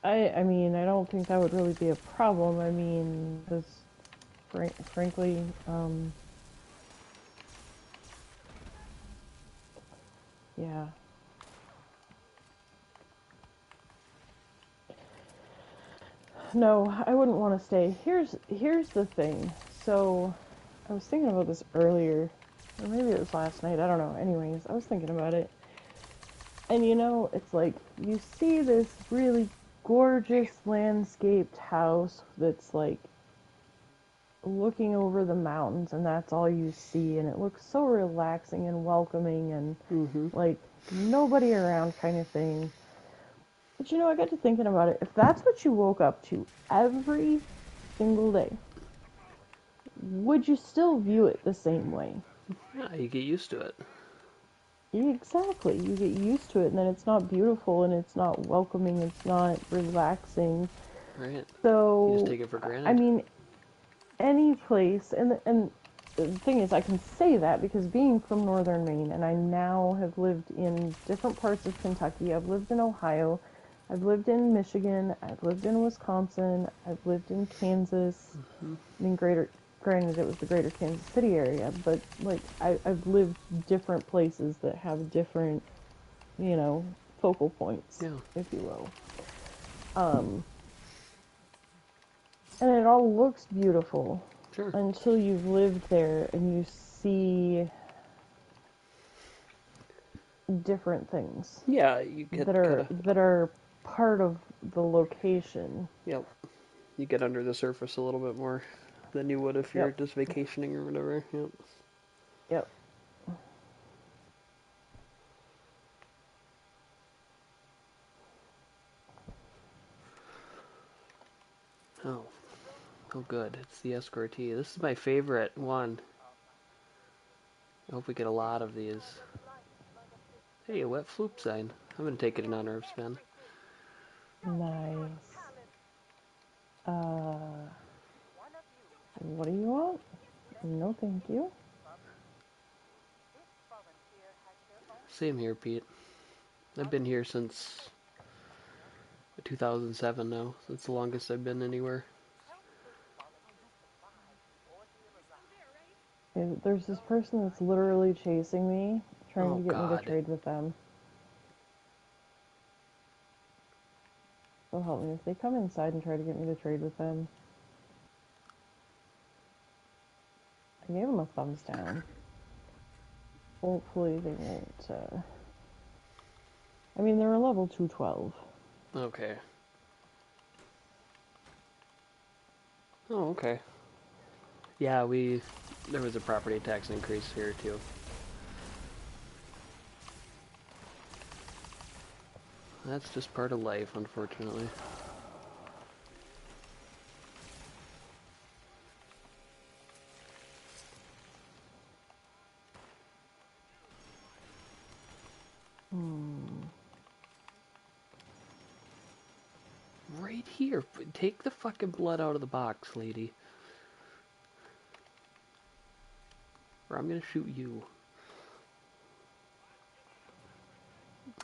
I mean, I don't think that would really be a problem. I mean, because frankly, yeah. No, I wouldn't want to stay. Here's the thing. So, I was thinking about this earlier, or maybe it was last night. I don't know. Anyways, I was thinking about it. And it's like you see this really gorgeous landscaped house that's like looking over the mountains, and that's all you see, and it looks so relaxing and welcoming and Mm-hmm. like nobody around kind of thing. But I got to thinking about it. If that's what you woke up to every single day, would you still view it the same way? Yeah, you get used to it. Exactly. You get used to it, and then it's not beautiful, and it's not welcoming, it's not relaxing. Right? You just So, take it for I granted. mean, any place, and the thing is, I can say that because being from northern Maine, and I now have lived in different parts of Kentucky. I've lived in Ohio, I've lived in Michigan, I've lived in Wisconsin, I've lived in Kansas. Mm-hmm. I mean, granted, it was the greater Kansas City area, but like I've lived different places that have different, you know, focal points, Yeah, if you will. Um, and it all looks beautiful sure. until you've lived there and you see different things Yeah, you that get kind are of, that are part of the location. yep, you get under the surface a little bit more than you would if you're Yep. just vacationing or whatever. Yep. Yep. Oh, oh, good. It's the escortee. This is my favorite one. I hope we get a lot of these. Hey, a wet floop sign. I'm gonna take it in honor of Sven. Nice. Uh, what do you want? No, thank you. Same here, Pete. I've been here since 2007 now. That's the longest I've been anywhere. There's this person that's literally chasing me, trying Oh, to get me to God. trade with them. So help me if they come inside and try to get me to trade with them. I gave them a thumbs down. Hopefully they won't. I mean, they're a level 212. Okay. Oh, okay. Yeah, we there was a property tax increase here too. That's just part of life, unfortunately. Hmm. Right here. Take the fucking blood out of the box, lady. Or I'm gonna shoot you.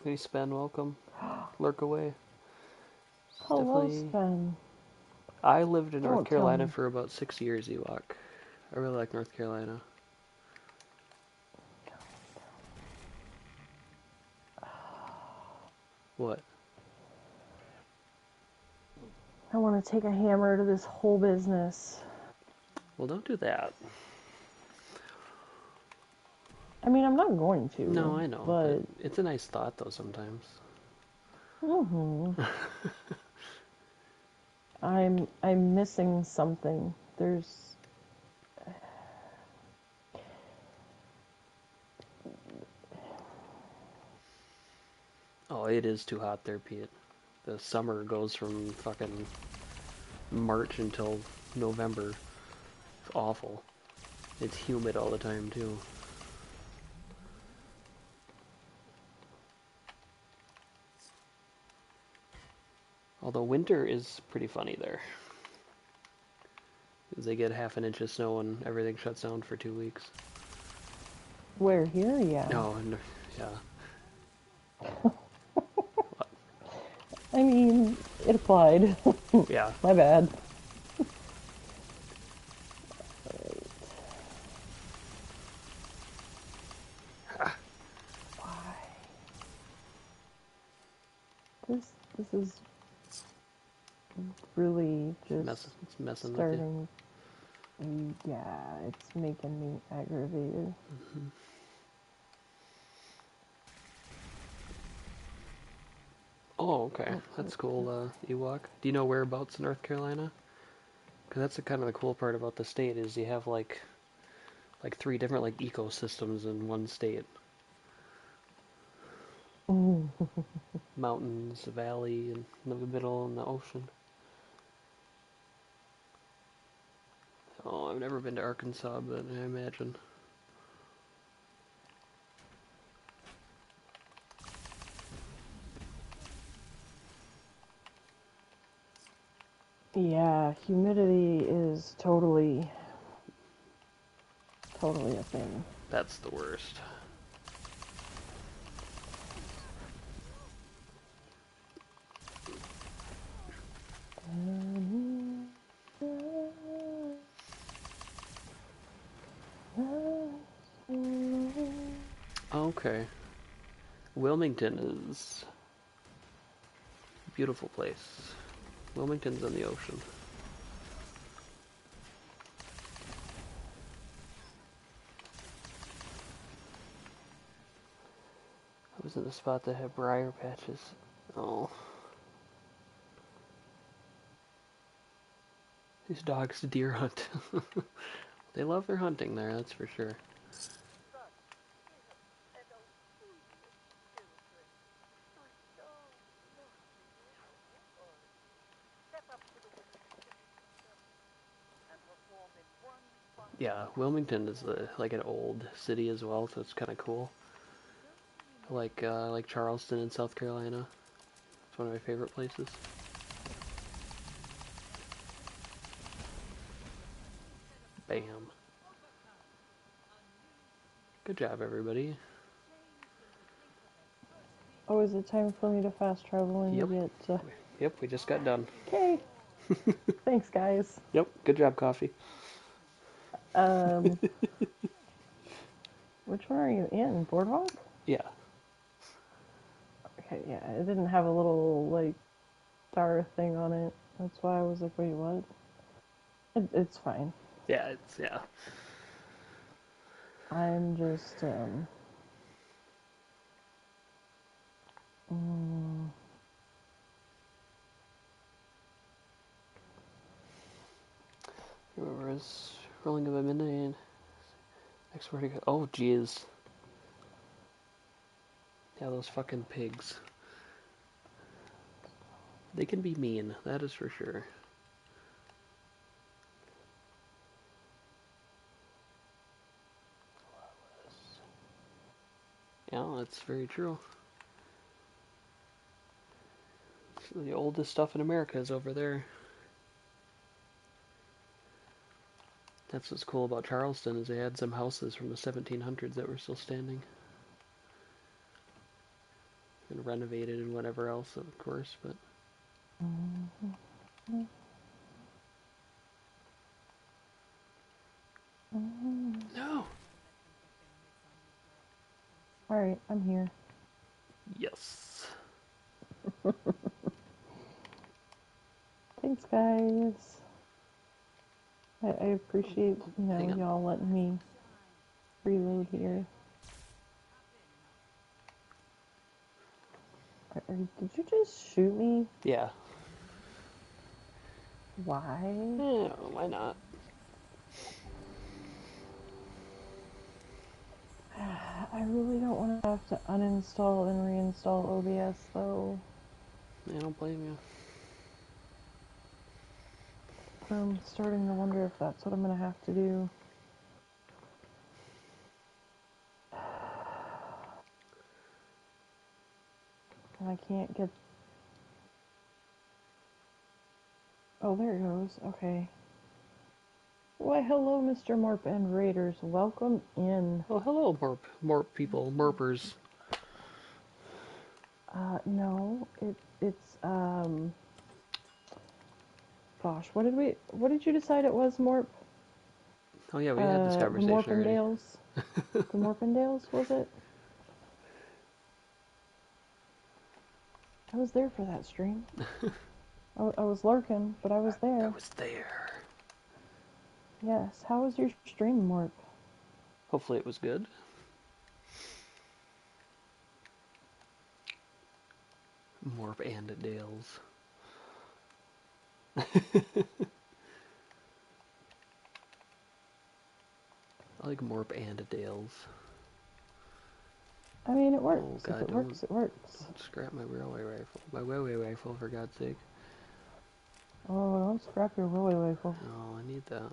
Hey, Spen, welcome. Lurk away. It's Hello, definitely... Sven. I lived in North Don't tell Carolina me. for about 6 years, Ewok. I really like North Carolina. What? I want to take a hammer to this whole business. Well, don't do that. I mean, I'm not going No, to, I know, but but it's a nice thought, though, sometimes. mhm. I'm missing something. There's Oh, it is too hot there, Pete. The summer goes from fucking March until November. It's awful. It's humid all the time, too. Although winter is pretty funny there. Because they get half an inch of snow and everything shuts down for 2 weeks. where here, yeah. No, and yeah. I mean, it applied. Yeah. My bad. Why? This is really just It's messing with you. starting. Yeah, it's making me aggravated. Oh, okay. Oh, That's cool, Ewok. Do you know whereabouts in North Carolina? Because that's the kind of the cool part about the state is you have like three different like ecosystems in one state. Mountains, a valley, and in the middle, and the ocean. Oh, I've never been to Arkansas, but I imagine. Yeah, humidity is totally a thing. That's the worst. Okay. Wilmington is a beautiful place. Wilmington's on the ocean. I was in a spot that had briar patches. Oh, these dogs deer hunt. They love their hunting there, that's for sure. Yeah, Wilmington is like an old city as well, so it's kind of cool. Like Charleston in South Carolina. It's one of my favorite places. Bam. Good job, everybody. Oh, is it time for me to fast travel and Yep. to get? Yep, we just got done. Okay, thanks, guys. Yep, good job, coffee. Um, which one are you in? Boardwalk? Yeah. Okay, yeah, it didn't have a little like star thing on it. That's why I was like, wait, what? It's fine. Yeah. I'm just mm, Remember, it's rolling up at midnight. I swear to God. Oh, jeez. Yeah, those fucking pigs. They can be mean, that is for sure. Yeah, that's very true. The oldest stuff in America is over there. That's what's cool about Charleston is they had some houses from the 1700s that were still standing. And renovated and whatever else, of course, but... No! Alright, I'm here. Yes. Thanks, guys. I appreciate, Hang on. y'all letting me reload here. Did you just shoot me? Yeah. Why? Yeah, why not? I really don't want to have to uninstall and reinstall OBS, though. I don't blame you. I'm starting to wonder if that's what I'm going to have to do. And I can't get... Oh, there it goes. Okay. Why, hello, Mr. Morp and Raiders. Welcome in. Oh, hello, Morp people, Morpers. No, gosh, what did you decide it was, Morp? Oh yeah, we had this The conversation already. Morpendales? The Morpendales, was it? I was there for that stream. I was lurking, but I was I there. was there. Yes, how was your stream, Morp? Hopefully it was good. Morp and Dales. I like Morp and Dales. I mean, it Oh works. If god, it works, it works. don't scrap my railway rifle. My railway rifle, for God's sake. Oh, don't scrap your willy rifle. Oh, I need that.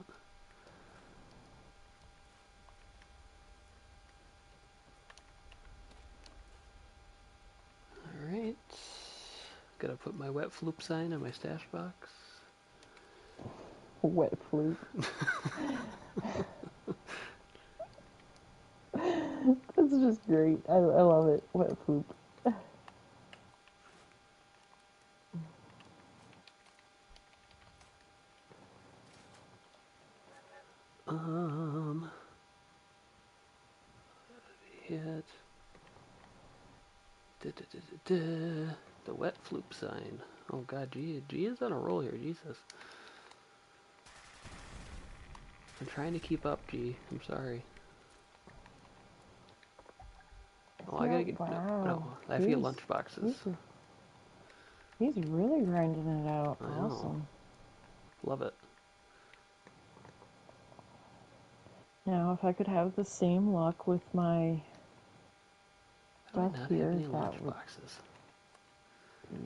Alright. Gotta put my wet floop sign on my stash box. Wet flute. That's just great. I love it. Wet flute. Hit. The wet floop sign. Oh god, G is on a roll here, Jesus. I'm trying to keep up, G. I'm sorry. Oh, I gotta get... No, Wow. I have to get lunch boxes. He's really grinding it out. I know. Awesome. Love it. Now, if I could have the same luck with my How do I stuff not have here, any lunch that would boxes? be...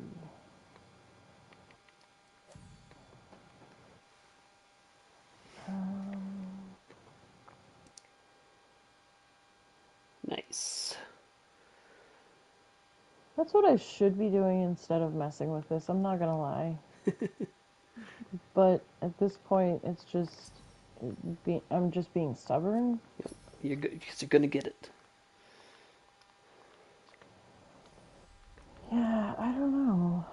Nice. That's what I should be doing instead of messing with this. I'm not gonna lie. But at this point, it's just... I'm just being stubborn. You're good, because you're gonna get it. Yeah, I don't know.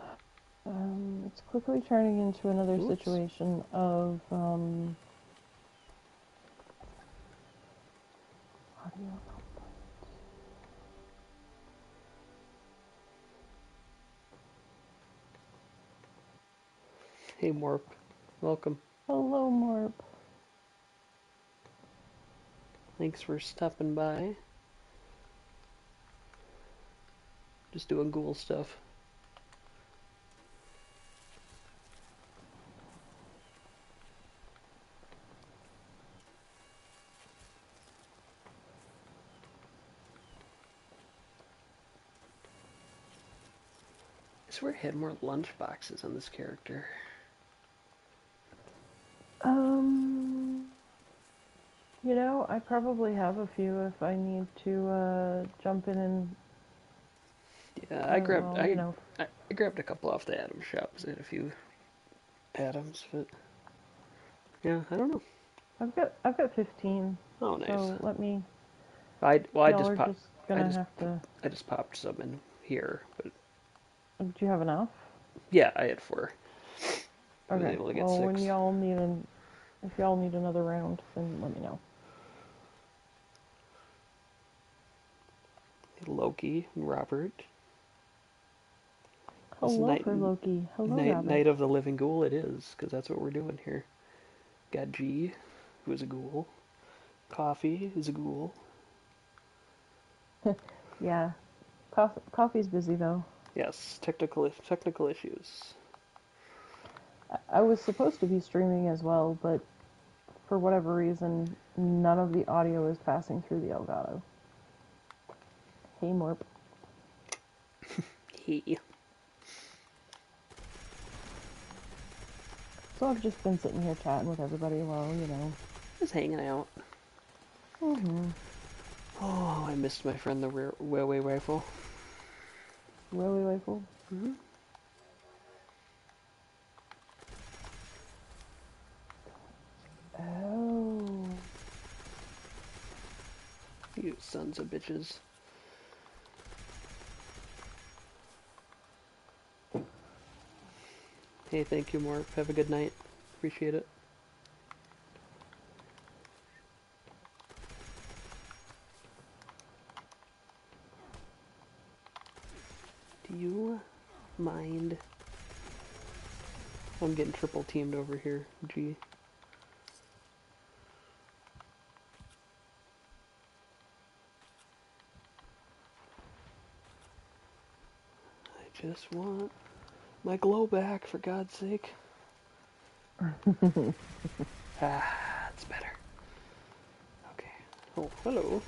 It's quickly turning into another Oops. situation of audio output. Hey, Morp. Welcome. Hello, Morp. Thanks for stopping by. Just doing ghoul stuff. I swear I had more lunch boxes on this character. Um, I probably have a few if I need to jump in and, Yeah, I grabbed well, I grabbed a couple off the Adams shop. I had a few Adams, but yeah, I don't know. I've got 15. Oh, nice. So let me. I Y'all just are pop just gonna have to. I just popped some in here, but Do you have enough? yeah, I had 4. I was Okay. able to get Well, 6. if y'all need another round, then let me know. Loki and Robert. This Hello for Loki. Hello, Robert. night of the living ghoul. It is because that's what we're doing here. Got G, who is a ghoul. Coffee is a ghoul. Yeah. Coffee's busy though. Yes, technical issues. I was supposed to be streaming as well, but for whatever reason, none of the audio is passing through the Elgato. Hey, Morp. He. So I've just been sitting here chatting with everybody while. Just hanging out. Mm-hmm. Oh, I missed my friend the railway rifle. Really, Rifle? Mm-hmm. Oh. You sons of bitches. Hey, thank you, Morph. Have a good night. Appreciate it. Do you mind? I'm getting triple teamed over here. G. I just want my glow back, for God's sake. Ah, it's better. Okay. Oh, hello.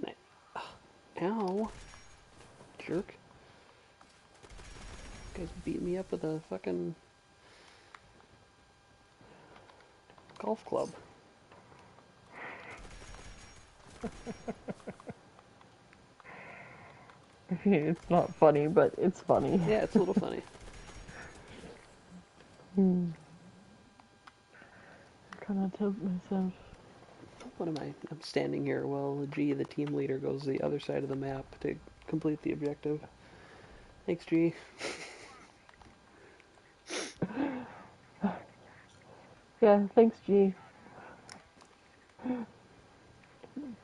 Nice. Ow. Jerk. You guys beat me up with a fucking golf club. It's not funny, but it's funny. Yeah, it's a little funny. I kind of tilt myself. What am I? I'm standing here while G, the team leader, goes to the other side of the map to complete the objective. Thanks, G. Yeah, thanks, G.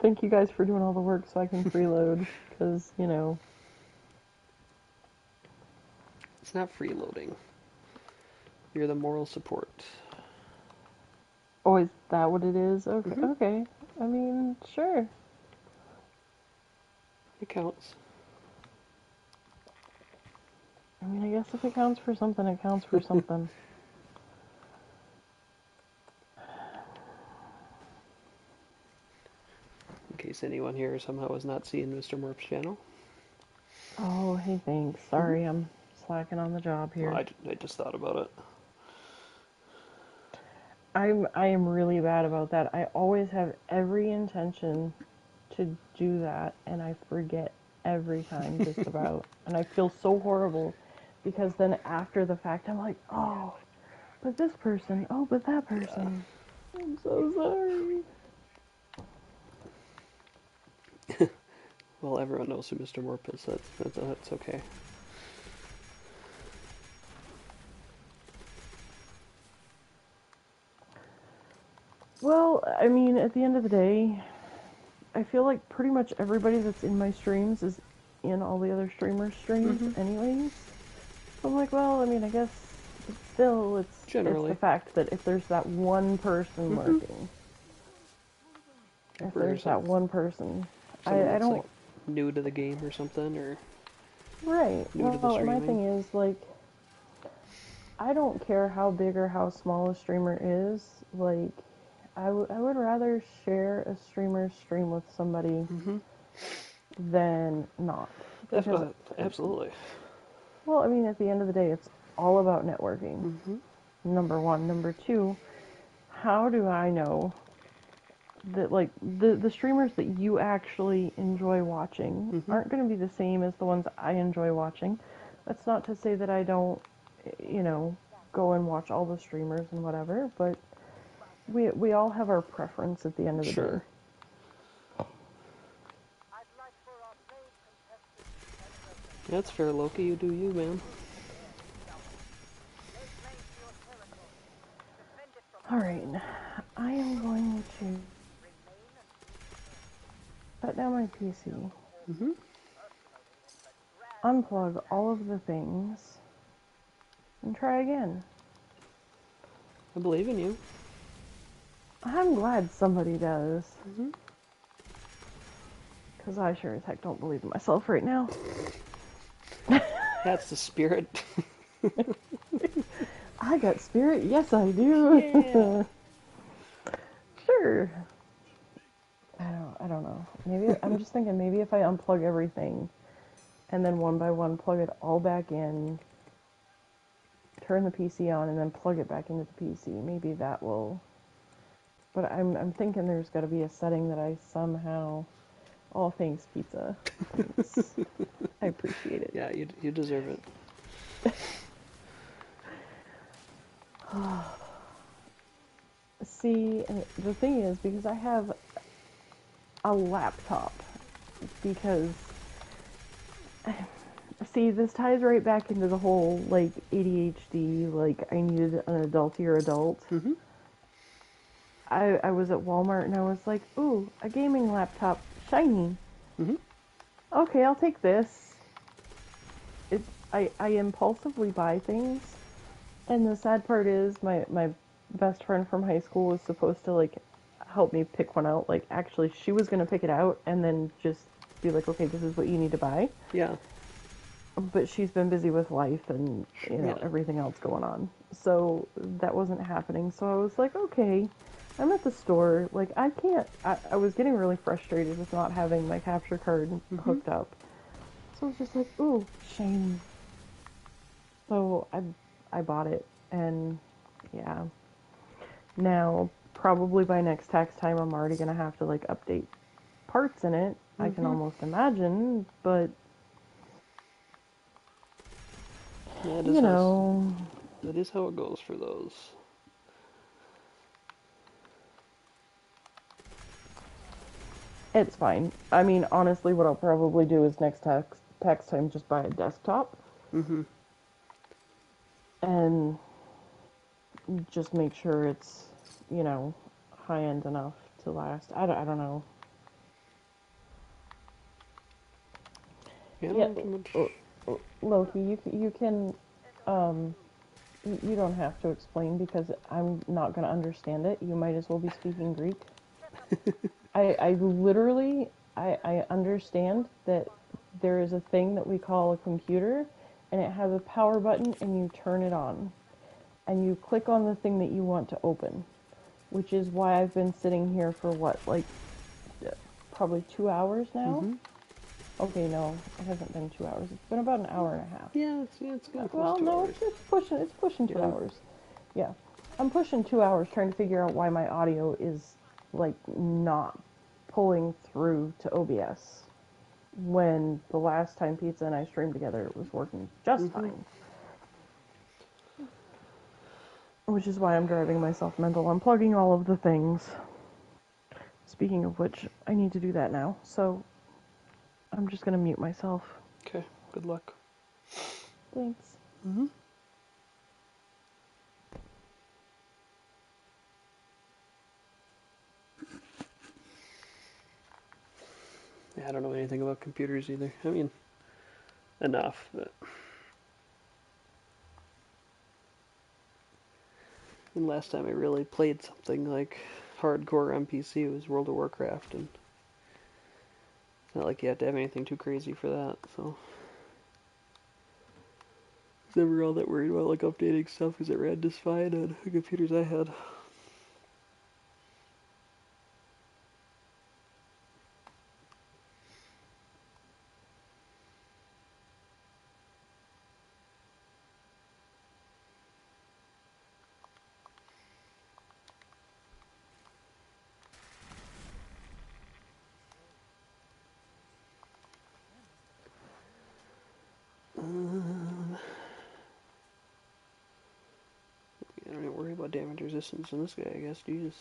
Thank you guys for doing all the work so I can freeload, because. It's not freeloading. You're the moral support. Oh, is that what it is? Okay, Mm-hmm. okay. I mean, sure. It counts. I mean, I guess if it counts for something, it counts for something. In case anyone here somehow is not seeing Mr. Morp's channel. Oh, hey, thanks. Mm-hmm. Sorry, I'm slacking on the job Oh, here. I just thought about it. I am really bad about that. I always have every intention to do that, and I forget every time, just about. And I feel so horrible because then after the fact, I'm like, oh, but this person, oh, but that Yeah. person. I'm so sorry. Well, everyone knows who Mr. Morp is. That's okay. Well, I mean, at the end of the day, I feel like pretty much everybody that's in my streams is in all the other streamers' streams, Mm-hmm. anyways. So I'm like, well, I mean, I guess still, it's the Generally. fact that if there's that one person Mm-hmm. lurking, if Or there's that one person, someone I that's like don't. new to the game or something, or Right. new to the Well, and my streaming. thing is like, I don't care how big or how small a streamer is. Like, I would rather share a streamer's stream with somebody Mm-hmm. than not. Because, Absolutely. well, I mean, at the end of the day, it's all about networking. Mm-hmm. Number one. Number two, how do I know that, like, the streamers that you actually enjoy watching Mm-hmm. aren't going to be the same as the ones I enjoy watching? That's not to say that I don't, you know, go and watch all the streamers and whatever, but we all have our preference at the end of the day. Sure. That's fair, Loki. You do you, man. All right, I am going to shut down my PC, Mm-hmm. unplug all of the things, and try again. I believe in you. I'm glad somebody does, Mm-hmm. because I sure as heck don't believe in myself right now. That's the spirit. I got spirit, yes I Yeah. do. Sure. I don't know. Maybe I'm just thinking maybe if I unplug everything and then one by one plug it all back in, turn the PC on, and then plug it back into the PC. Maybe that will. But I'm thinking there's got to be a setting that I somehow. Oh, thanks, pizza. Thanks. I appreciate it. Yeah, you deserve it. See, and the thing is, because I have a laptop, because see, this ties right back into the whole like ADHD, like I needed an adultier adult. Mm-hmm. I was at Walmart and I was like, ooh, a gaming laptop, shiny. Mm-hmm. Okay, I'll take this. It, I impulsively buy things, and the sad part is my best friend from high school was supposed to like help me pick one out. Like actually, she was gonna pick it out and then just be like, okay, this is what you need to buy. Yeah. But she's been busy with life and Yeah. everything else going on, so that wasn't happening. So I was like, okay, I'm at the store, like I can't. I was getting really frustrated with not having my capture card Mm-hmm. hooked up, so I was just like, ooh, shame. So I bought it, and yeah, now probably by next tax time I'm already gonna have to like update parts in it, I can Mm-hmm. almost imagine, but That is you how know, that is how it goes for those. it's fine. I mean, honestly, what I'll probably do is next tax time just buy a desktop Mm-hmm. and just make sure it's, you know, high end enough to last. I don't know. Yeah, Yeah, not too much. Loki, you can um you don't have to explain because I'm not going to understand it. You might as well be speaking Greek. I literally I understand that there is a thing that we call a computer and it has a power button and you turn it on and you click on the thing that you want to open, which is why I've been sitting here for what, like probably 2 hours now? Mm-hmm. Okay, no, it hasn't been 2 hours. It's been about an hour and a half. Yeah, it's getting close Well, to no, 2 hours. it's pushing two Yeah. hours. Yeah, I'm pushing 2 hours trying to figure out why my audio is like not pulling through to OBS when the last time Pizza and I streamed together it was working just Mm-hmm. fine. Which is why I'm driving myself mental. I'm plugging all of the things. Speaking of which, I need to do that now. So I'm just gonna mute myself. Okay. Good luck. Thanks. Mm-hmm. Yeah, I don't know anything about computers either. I mean, enough, but And last time I really played something like hardcore on PC was World of Warcraft, and it's not like you have to have anything too crazy for that. So I was never all that worried about like updating stuff because it ran just fine on the computers I had. I don't even worry about damage resistance in this guy, I guess. Jesus.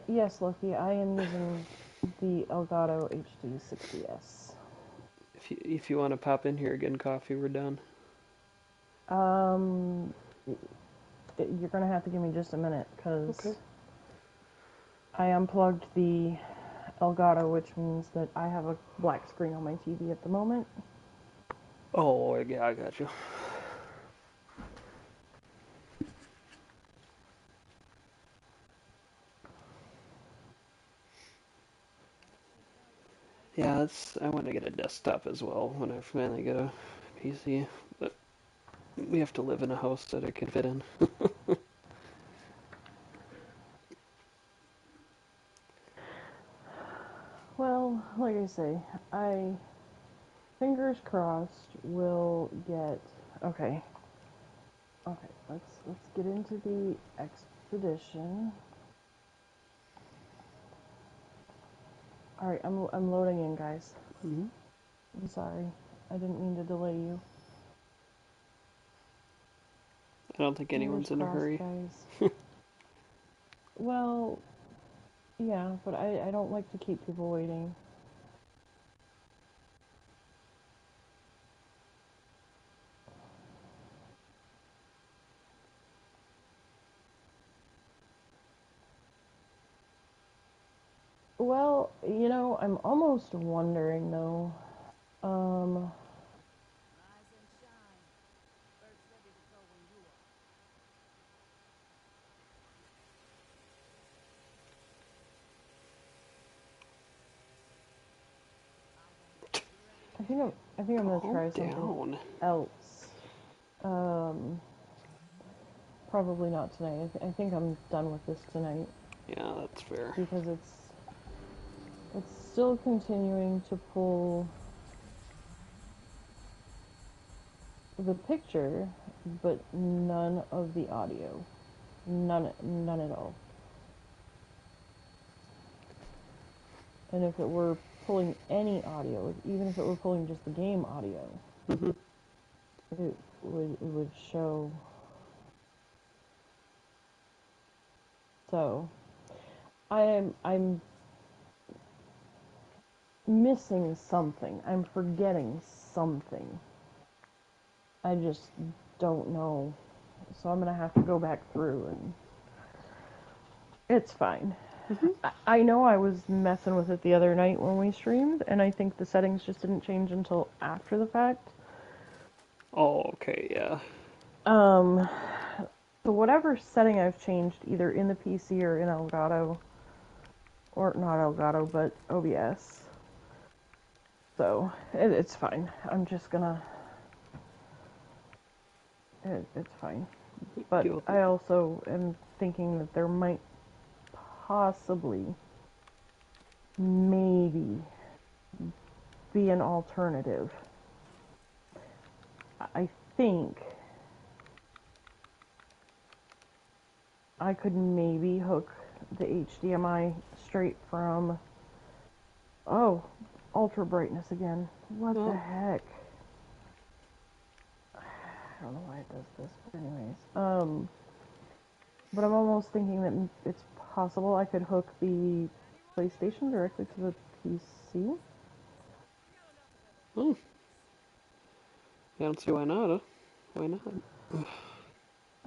Yes, Loki, I am using the Elgato HD 60S. If you want to pop in here again, coffee, we're done. Um, you're gonna have to give me just a minute, Okay. because I unplugged the Elgato, which means that I have a black screen on my TV at the moment. Oh, yeah, I got you. Yeah, I want to get a desktop as well when I finally get a PC, but we have to live in a house that it can fit in. Well, like I say, I fingers crossed will get okay. Okay, let's get into the expedition. All right, I'm loading in, guys. Mm-hmm. I'm sorry. I didn't mean to delay you. I don't think Fingers anyone's in a crossed, hurry. guys. Well, yeah, but I don't like to keep people waiting. Well, I'm almost wondering though. Um, Rise and shine. Bird's ready to go when you are. I won't. You ready? I think I'm gonna Calm try something down. else. Um, Probably not tonight. I think I'm done with this tonight Yeah, that's fair. because it's still continuing to pull the picture, but none of the audio. None at all. And if it were pulling any audio, even if it were pulling just the game audio, Mm-hmm. it would show. So I'm missing something. I'm forgetting something. I just don't know. So I'm gonna have to go back through, and it's fine. Mm-hmm. I know I was messing with it the other night when we streamed, and I think the settings just didn't change until after the fact. Oh, okay, yeah. Um, so whatever setting I've changed, either in the PC or in Elgato, or not Elgato, but OBS. So it's fine. I'm just gonna. It's fine. But Deal with it. I also am thinking that there might possibly, maybe, be an alternative. I think I could maybe hook the HDMI straight from. Oh, ultra brightness again. What the Oh, heck? I don't know why it does this, but anyways. But I'm almost thinking that it's possible I could hook the PlayStation directly to the PC. oh. I don't see why not, huh? Why not?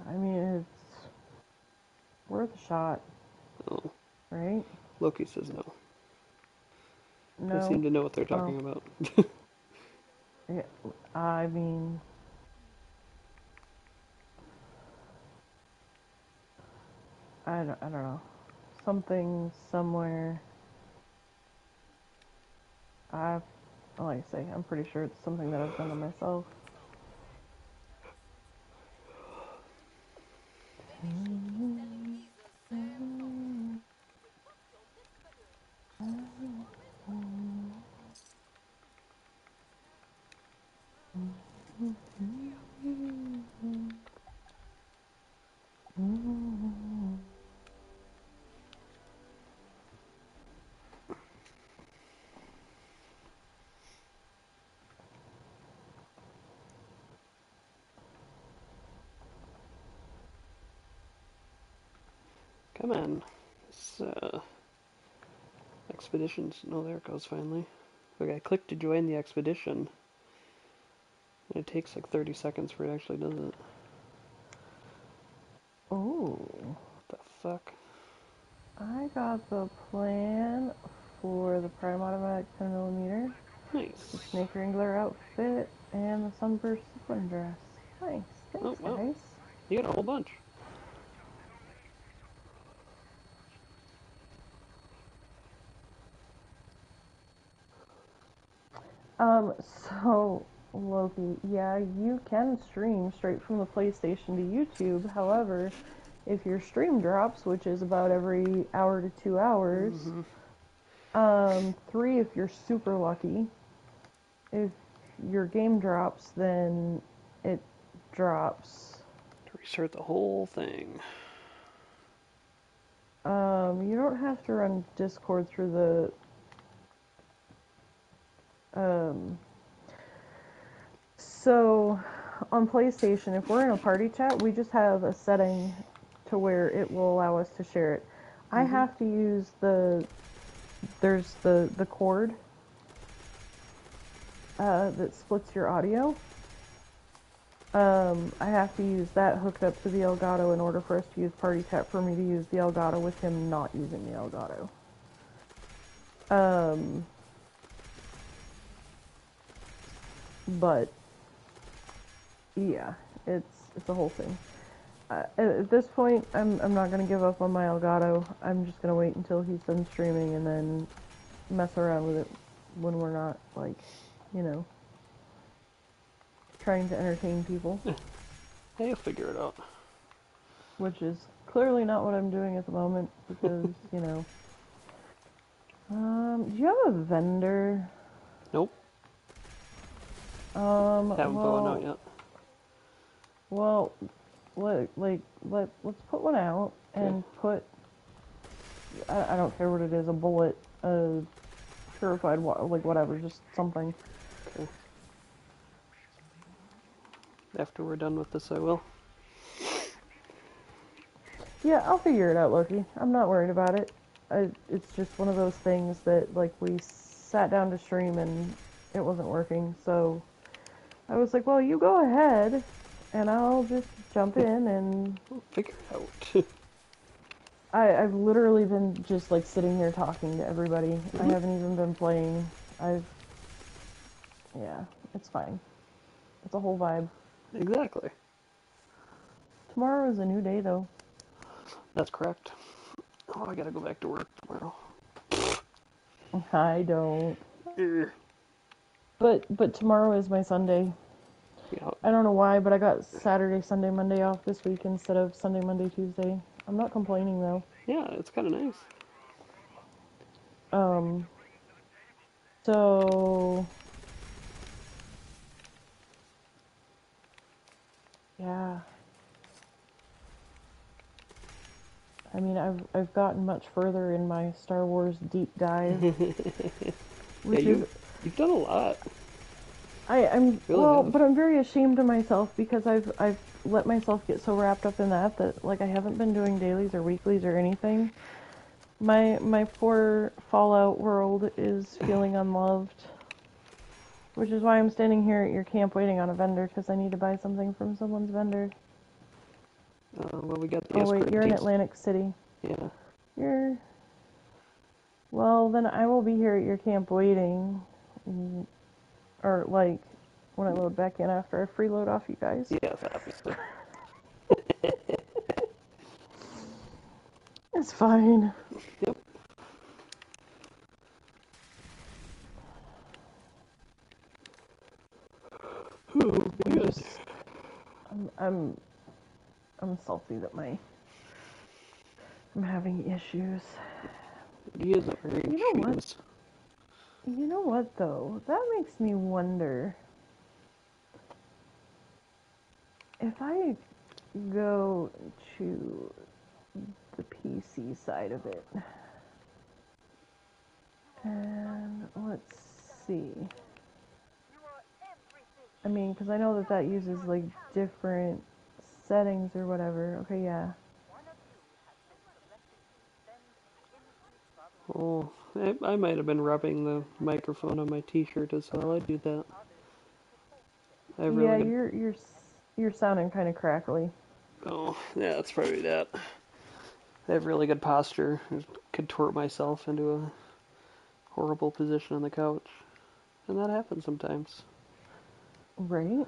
I mean, it's worth a shot, Oh, right? Loki says no. They No? seem to know what they're Oh, talking about. yeah, I mean, I don't know. Something, somewhere, I've, like I say, I'm pretty sure it's something that I've done to myself. Come on. This expedition's... No, there it goes finally. Okay, I clicked to join the expedition. And it takes like 30 seconds before it actually does it. Oh, What the fuck? I got the plan for the prime automatic 10mm, the Nice. snake wrangler outfit, and the sunburst sequin dress. Nice, Oh, thanks wow. guys. You got a whole bunch. Um, so Loki, yeah, you can stream straight from the PlayStation to YouTube. However, if your stream drops, which is about every hour to 2 hours, Mm-hmm. 3 if you're super lucky. If your game drops, then it drops. To restart the whole thing. You don't have to run Discord through the so on PlayStation, if we're in a party chat, we just have a setting to where it will allow us to share it. I Mm-hmm. have to use there's the cord that splits your audio. I have to use that hooked up to the Elgato in order for us to use party chat for me to use the Elgato with him not using the Elgato. But yeah, it's a whole thing. At this point, I'm not gonna give up on my Elgato. I'm just gonna wait until he's done streaming and then mess around with it when we're not like, you know, trying to entertain people, Hey, you'll figure it out. which is clearly not what I'm doing at the moment because you know. Do you have a vendor? Nope. Haven't put one out Well, yet. well, let's put one out Okay. and put. I don't care what it is, a bullet, a purified water, like whatever, just something. Okay. After we're done with this, I will. Yeah, I'll figure it out, Loki. I'm not worried about it. It's just one of those things that, like, we sat down to stream and it wasn't working, so I was like, well, you go ahead, and I'll just jump in, and We'll figure it out. I've literally been just, like, sitting here talking to everybody. I Mm-hmm. haven't even been playing. Yeah, it's fine. It's a whole vibe. Exactly. Tomorrow is a new day, though. That's correct. Oh, I gotta go back to work tomorrow. I don't. Ugh. But tomorrow is my Sunday. Yeah. I don't know why, but I got Saturday, Sunday, Monday off this week instead of Sunday, Monday, Tuesday. I'm not complaining though. Yeah, it's kind of nice. Um, so yeah. I mean, I've gotten much further in my Star Wars deep dive, Yeah, which is you've done a lot. I'm Really well, have. but I'm very ashamed of myself because I've let myself get so wrapped up in that like I haven't been doing dailies or weeklies or anything. My poor Fallout world is feeling unloved. Which is why I'm standing here at your camp waiting on a vendor, because I need to buy something from someone's vendor. Well, we got the Oh wait, you're in escort. Atlantic City. Yeah. You're... Well, then I will be here at your camp waiting. Or, like, when I load back in after I freeload off you guys. Yes, obviously. It's fine. Yep. Oh, good. I'm salty that I'm having issues. He is a very You know what? issues. You know what though? That makes me wonder if I go to the PC side of it. And let's see. I mean, because I know that uses like different settings or whatever. Okay, yeah. Oh, I might have been rubbing the microphone on my t-shirt as well. I do that. I have Yeah, really good... you're sounding kind of crackly. Oh, yeah, that's probably that. I have really good posture. I contort myself into a horrible position on the couch. And that happens sometimes. Right?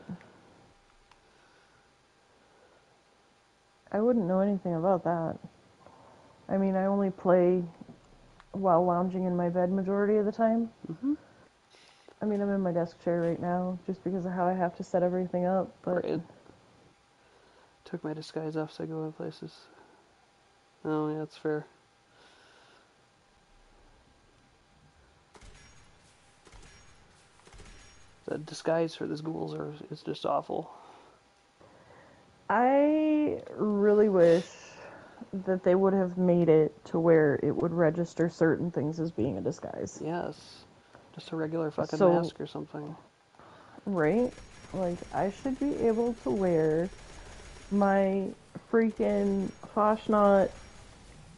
I wouldn't know anything about that. I mean, I only play while lounging in my bed majority of the time. Mm-hmm. I mean, I'm in my desk chair right now just because of how I have to set everything up, but Right. Took my disguise off so I go in places. Oh, yeah, that's fair. The disguise for these ghouls is just awful. I really wish that they would have made it to where it would register certain things as being a disguise. Yes. Just a regular fucking So, mask or something. right? Like, I should be able to wear my freaking Foshnot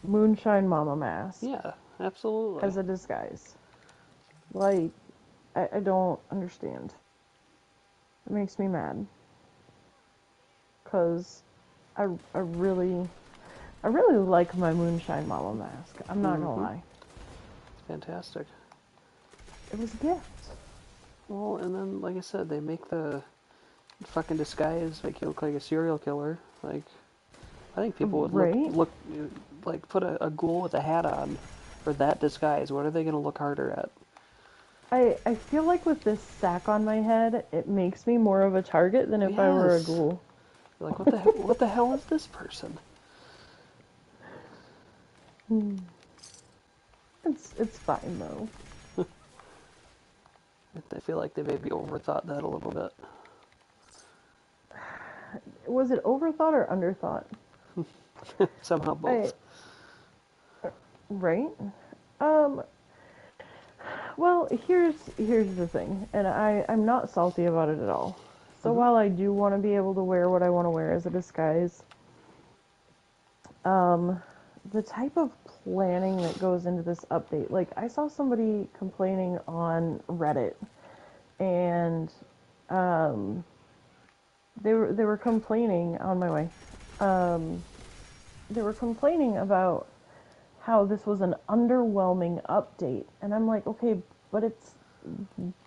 Moonshine Mama mask Yeah, absolutely. as a disguise. Like, I don't understand. It makes me mad. Because I, I really, I really like my Moonshine Mama mask. I'm not gonna Mm-hmm. lie. It's fantastic. It was a gift. Well, and then, like I said, they make the fucking disguise make you look like a serial killer. Like, I think people would Right? like, put a ghoul with a hat on for that disguise. What are they gonna look harder at? I feel like with this sack on my head, it makes me more of a target than if I were a Yes. ghoul. You're like, what the hell is this person? Hmm. It's fine though. I feel like they maybe overthought that a little bit. Was it overthought or underthought? Somehow I both. right? Um. Well, here's the thing, and I'm not salty about it at all. So Mm-hmm. while I do want to be able to wear what I want to wear as a disguise, um, the type of planning that goes into this update, like I saw somebody complaining on Reddit, and um, they were complaining on my way. Um, they were complaining about how this was an underwhelming update, and I'm like, okay, but it's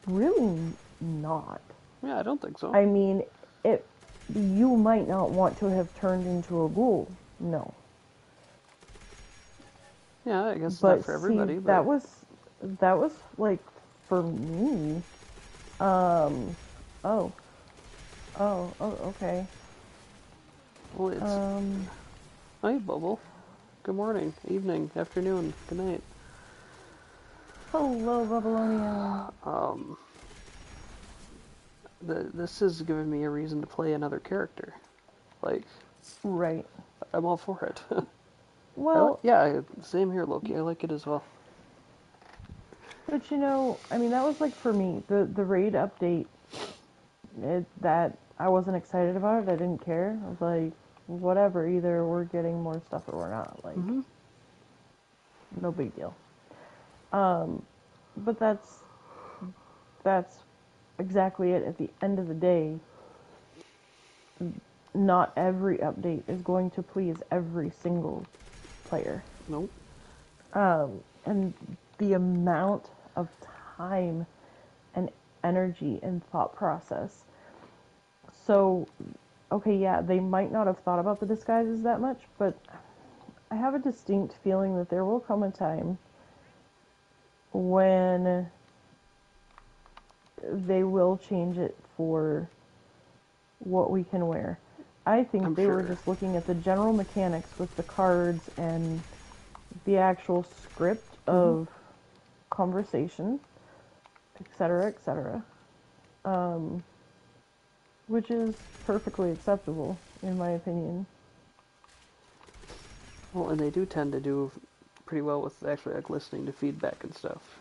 really not. Yeah, I don't think so. I mean, it you might not want to have turned into a ghoul, no. Yeah, I guess it's not But for see, everybody, but that was like for me. Um, oh, okay. well, it's Um, hi, Bubble. Good morning, evening, afternoon, good night. hello, Babylonia. Um, this has given me a reason to play another character. Like, Right. I'm all for it. Well, Same here, Loki. I like it as well. but I mean, that was like for me the raid update. That I wasn't excited about it. I didn't care. I was like, whatever. Either we're getting more stuff or we're not. Like, Mm-hmm. no big deal. Um, but that's exactly it. At the end of the day, not every update is going to please every single player. Nope. And the amount of time and energy and thought process. So, okay, yeah, they might not have thought about the disguises that much, but I have a distinct feeling that there will come a time when they will change it for what we can wear. I think I'm they were sure. just looking at the general mechanics with the cards and the actual script Mm-hmm. of conversation, etc., etc., which is perfectly acceptable, in my opinion. Well, and they do tend to do pretty well with actually like listening to feedback and stuff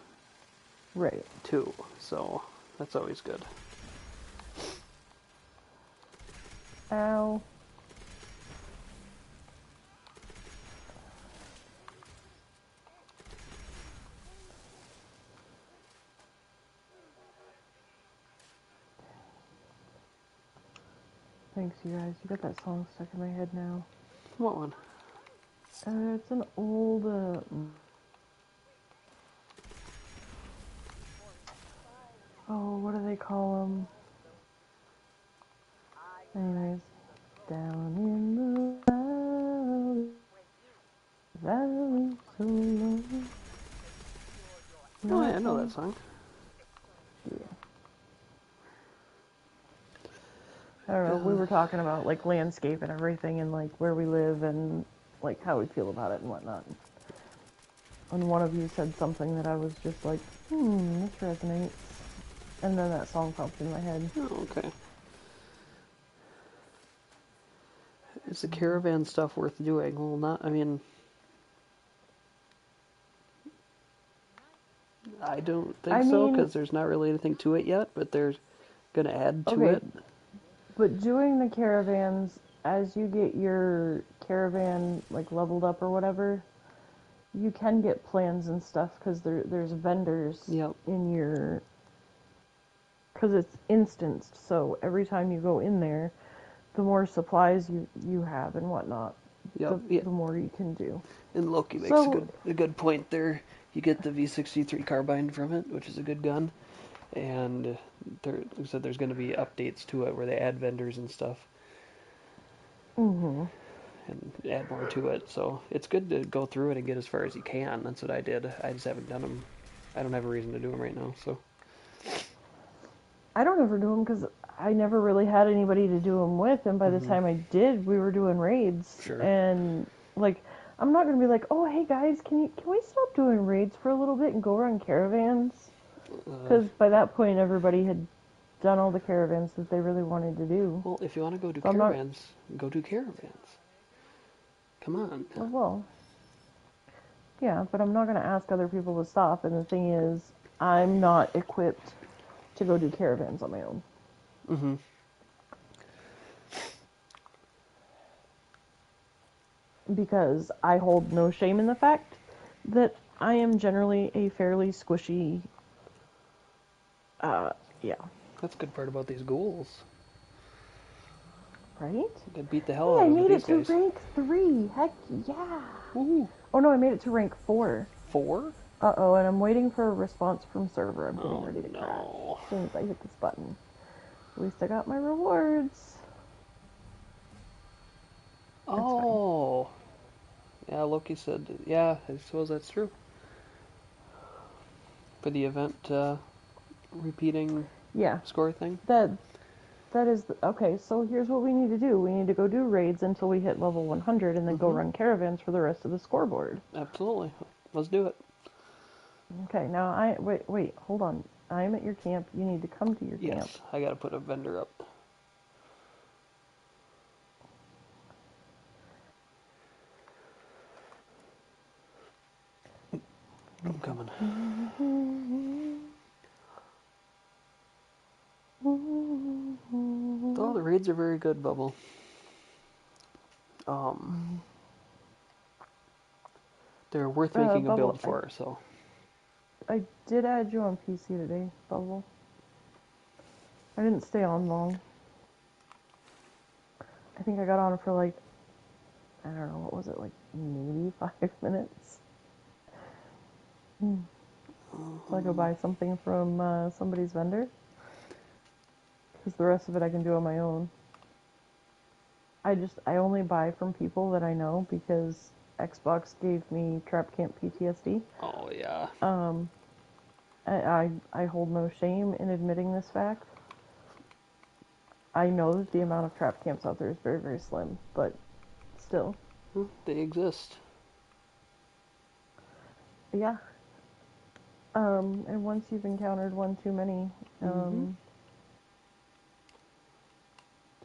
Right. too. So that's always good. Ow. Thanks, you guys. You got that song stuck in my head now. What one? It's an old. Oh, what do they call them? Anyways, down in the valley so low. You know Oh yeah, I that know that song? song. Yeah. I don't know. We were talking about like landscape and everything, and like where we live, and like how we feel about it and whatnot. And one of you said something that I was just like, this resonates. And then that song popped in my head. Oh, okay. Is the caravan stuff worth doing? Well, not. I mean, I don't I think so mean, because there's not really anything to it yet. But they're gonna add to okay, it. but doing the caravans as you get your caravan like leveled up or whatever, you can get plans and stuff because there's vendors Yep. in your because it's instanced. So every time you go in there, the more supplies you have and whatnot, Yep. the Yeah. the more you can do. And Loki makes So a good point there. You get the V63 carbine from it, which is a good gun, and there like I said there's going to be updates to it where they add vendors and stuff hmm and add more to it. So it's good to go through it and get as far as you can. That's what I did. I just haven't done them. I don't have a reason to do them right now. So I don't ever do them because I never really had anybody to do them with, and by the mm-hmm. time I did, we were doing raids, Sure. and like I'm not gonna be like, oh hey guys, can we stop doing raids for a little bit and go run caravans? Uh, Because by that point, everybody had done all the caravans that they really wanted to do. well, if you want to go do So I'm not. caravans, go do caravans. Come on. Well, yeah, but I'm not gonna ask other people to stop. And the thing is, I'm not equipped to go do caravans on my own. Mm-hmm. Because I hold no shame in the fact that I am generally a fairly squishy, uh, yeah, That's the good part about these ghouls. right? You can beat the hell Hey, out I of with made these it to guys. rank 3. Heck yeah. Woohoo! Oh no, I made it to rank 4. 4? Uh-oh, and I'm waiting for a response from server. I'm getting Oh ready to crash no. as soon as I hit this button. At least I got my rewards. It's fine. Oh. Yeah, Loki said, yeah, I suppose that's true. For the event repeating Yeah, score thing? that that is okay. So here's what we need to do. We need to go do raids until we hit level 100, and then go Mm-hmm. run caravans for the rest of the scoreboard. Absolutely. Let's do it. Okay, now wait, hold on. I'm at your camp. You need to come to your camp. Yes, I gotta put a vendor up. I'm coming. Oh, the raids are very good, Bubble. Um, they're worth making a Bubble, build for, so. I did add you on PC today, Bubble. I didn't stay on long. I think I got on for like, I don't know, what was it, like maybe 5 minutes? So I could buy something from somebody's vendor. Because the rest of it I can do on my own. I only buy from people that I know because Xbox gave me Trap Camp PTSD. Oh yeah. I hold no shame in admitting this fact. I know that the amount of trap camps out there is very, very slim, but still. They exist. Yeah. And once you've encountered one too many, Mm-hmm.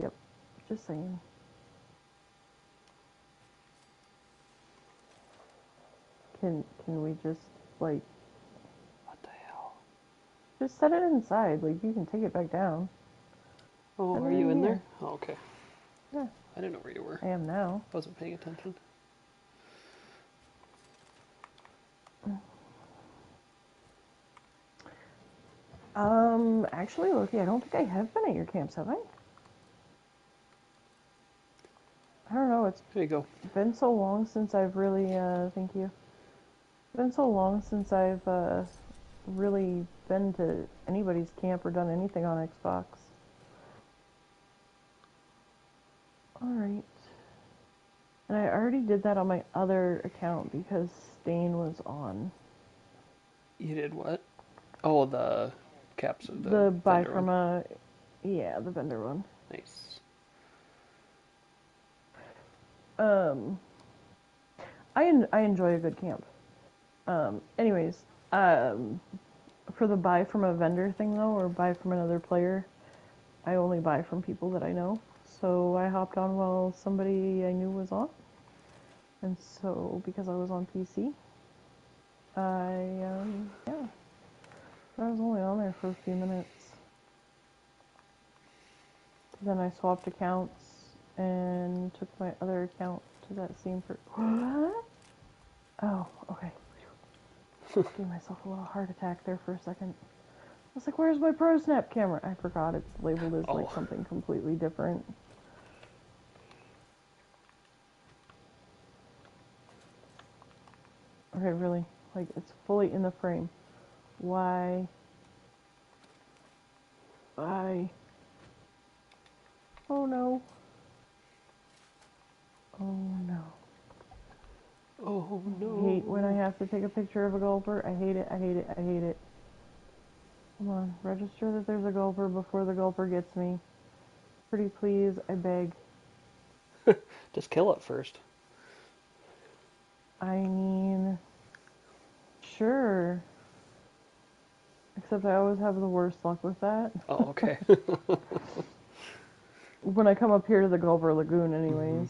yep, just saying. Can we just, like, What the hell? just set it inside? Like, you can take it back down. Oh, Set it are you in there? here. Oh, okay. Yeah, I didn't know where you were. I am now. I wasn't paying attention. Actually, Loki, I don't think I have been at your camps, have I? I don't know, it's There you go. been so long since I've really, thank you. It's been so long since I've, really been to anybody's camp or done anything on Xbox. Alright. And I already did that on my other account because Stain was on. You did what? Oh, the caps of the The buy vendor from one. a, yeah, the vendor one. Nice. Um, I enjoy a good camp. Anyways, for the buy from a vendor thing though, or buy from another player, I only buy from people that I know. So I hopped on while somebody I knew was on. And so, because I was on PC, yeah, I was only on there for a few minutes. Then I swapped accounts and took my other account to that same What? Oh, okay. Gave myself a little heart attack there for a second. I was like, where's my Pro Snap camera? I forgot it's labeled as like Oh. something completely different. Okay, really? Like, it's fully in the frame. Why? Why? Oh no. Oh no. Oh I hate when I no. have to take a picture of a gulper. I hate it, I hate it, I hate it. Come on, register that there's a gulper before the gulper gets me. Pretty please, I beg. Just kill it first. I mean, sure. Except I always have the worst luck with that. Oh, okay. When I come up here to the Gulper Lagoon, Mm-hmm. anyways.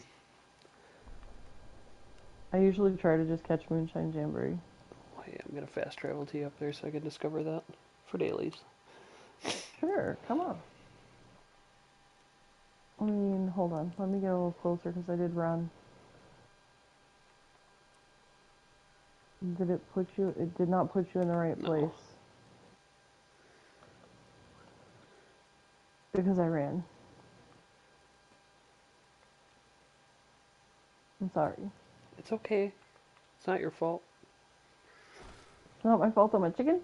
I usually try to just catch Moonshine Jamboree. Oh, yeah, I'm gonna fast travel to you up there so I can discover that for dailies. Sure, come on. I mean, hold on. Let me get a little closer because I did run. Did it put you? It did not put you in the right No. place. Because I ran. I'm sorry. It's okay. It's not your fault. It's not my fault I'm a chicken.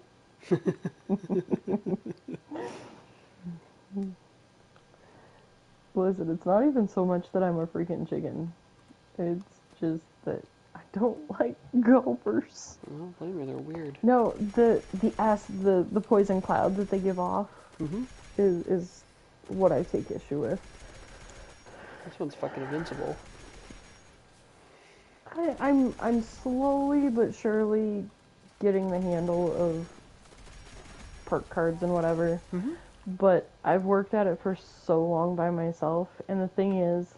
Listen, it's not even so much that I'm a freaking chicken. It's just that I don't like gulpers. I don't blame you. They're weird. No, the poison cloud that they give off Mm-hmm. is what I take issue with. This one's fucking invincible. I'm slowly but surely getting the handle of perk cards and whatever, Mm-hmm. but I've worked at it for so long by myself, and the thing is,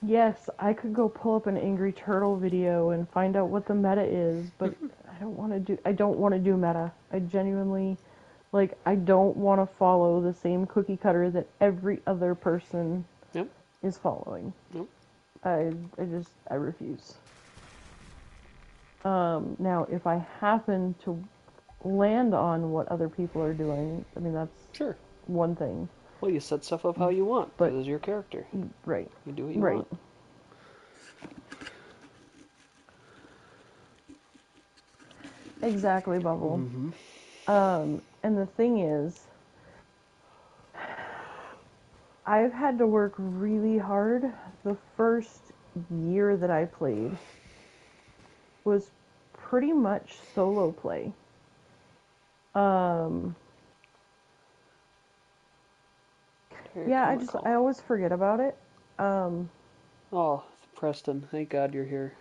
yes, I could go pull up an Angry Turtle video and find out what the meta is, but I don't want to do meta. I genuinely, like, I don't want to follow the same cookie cutter that every other person Yep. is following. Yep. I refuse. Now, if I happen to land on what other people are doing, I mean, that's Sure. one thing. Well, you set stuff up how you want, But because it's your character. right, You do what you right, want. exactly, Bubble. Mm-hmm. And the thing is, I've had to work really hard. The first year that I played was pretty much solo play. Um, Very yeah, I comical. always forget about it. Um, Oh, Preston, thank God you're here.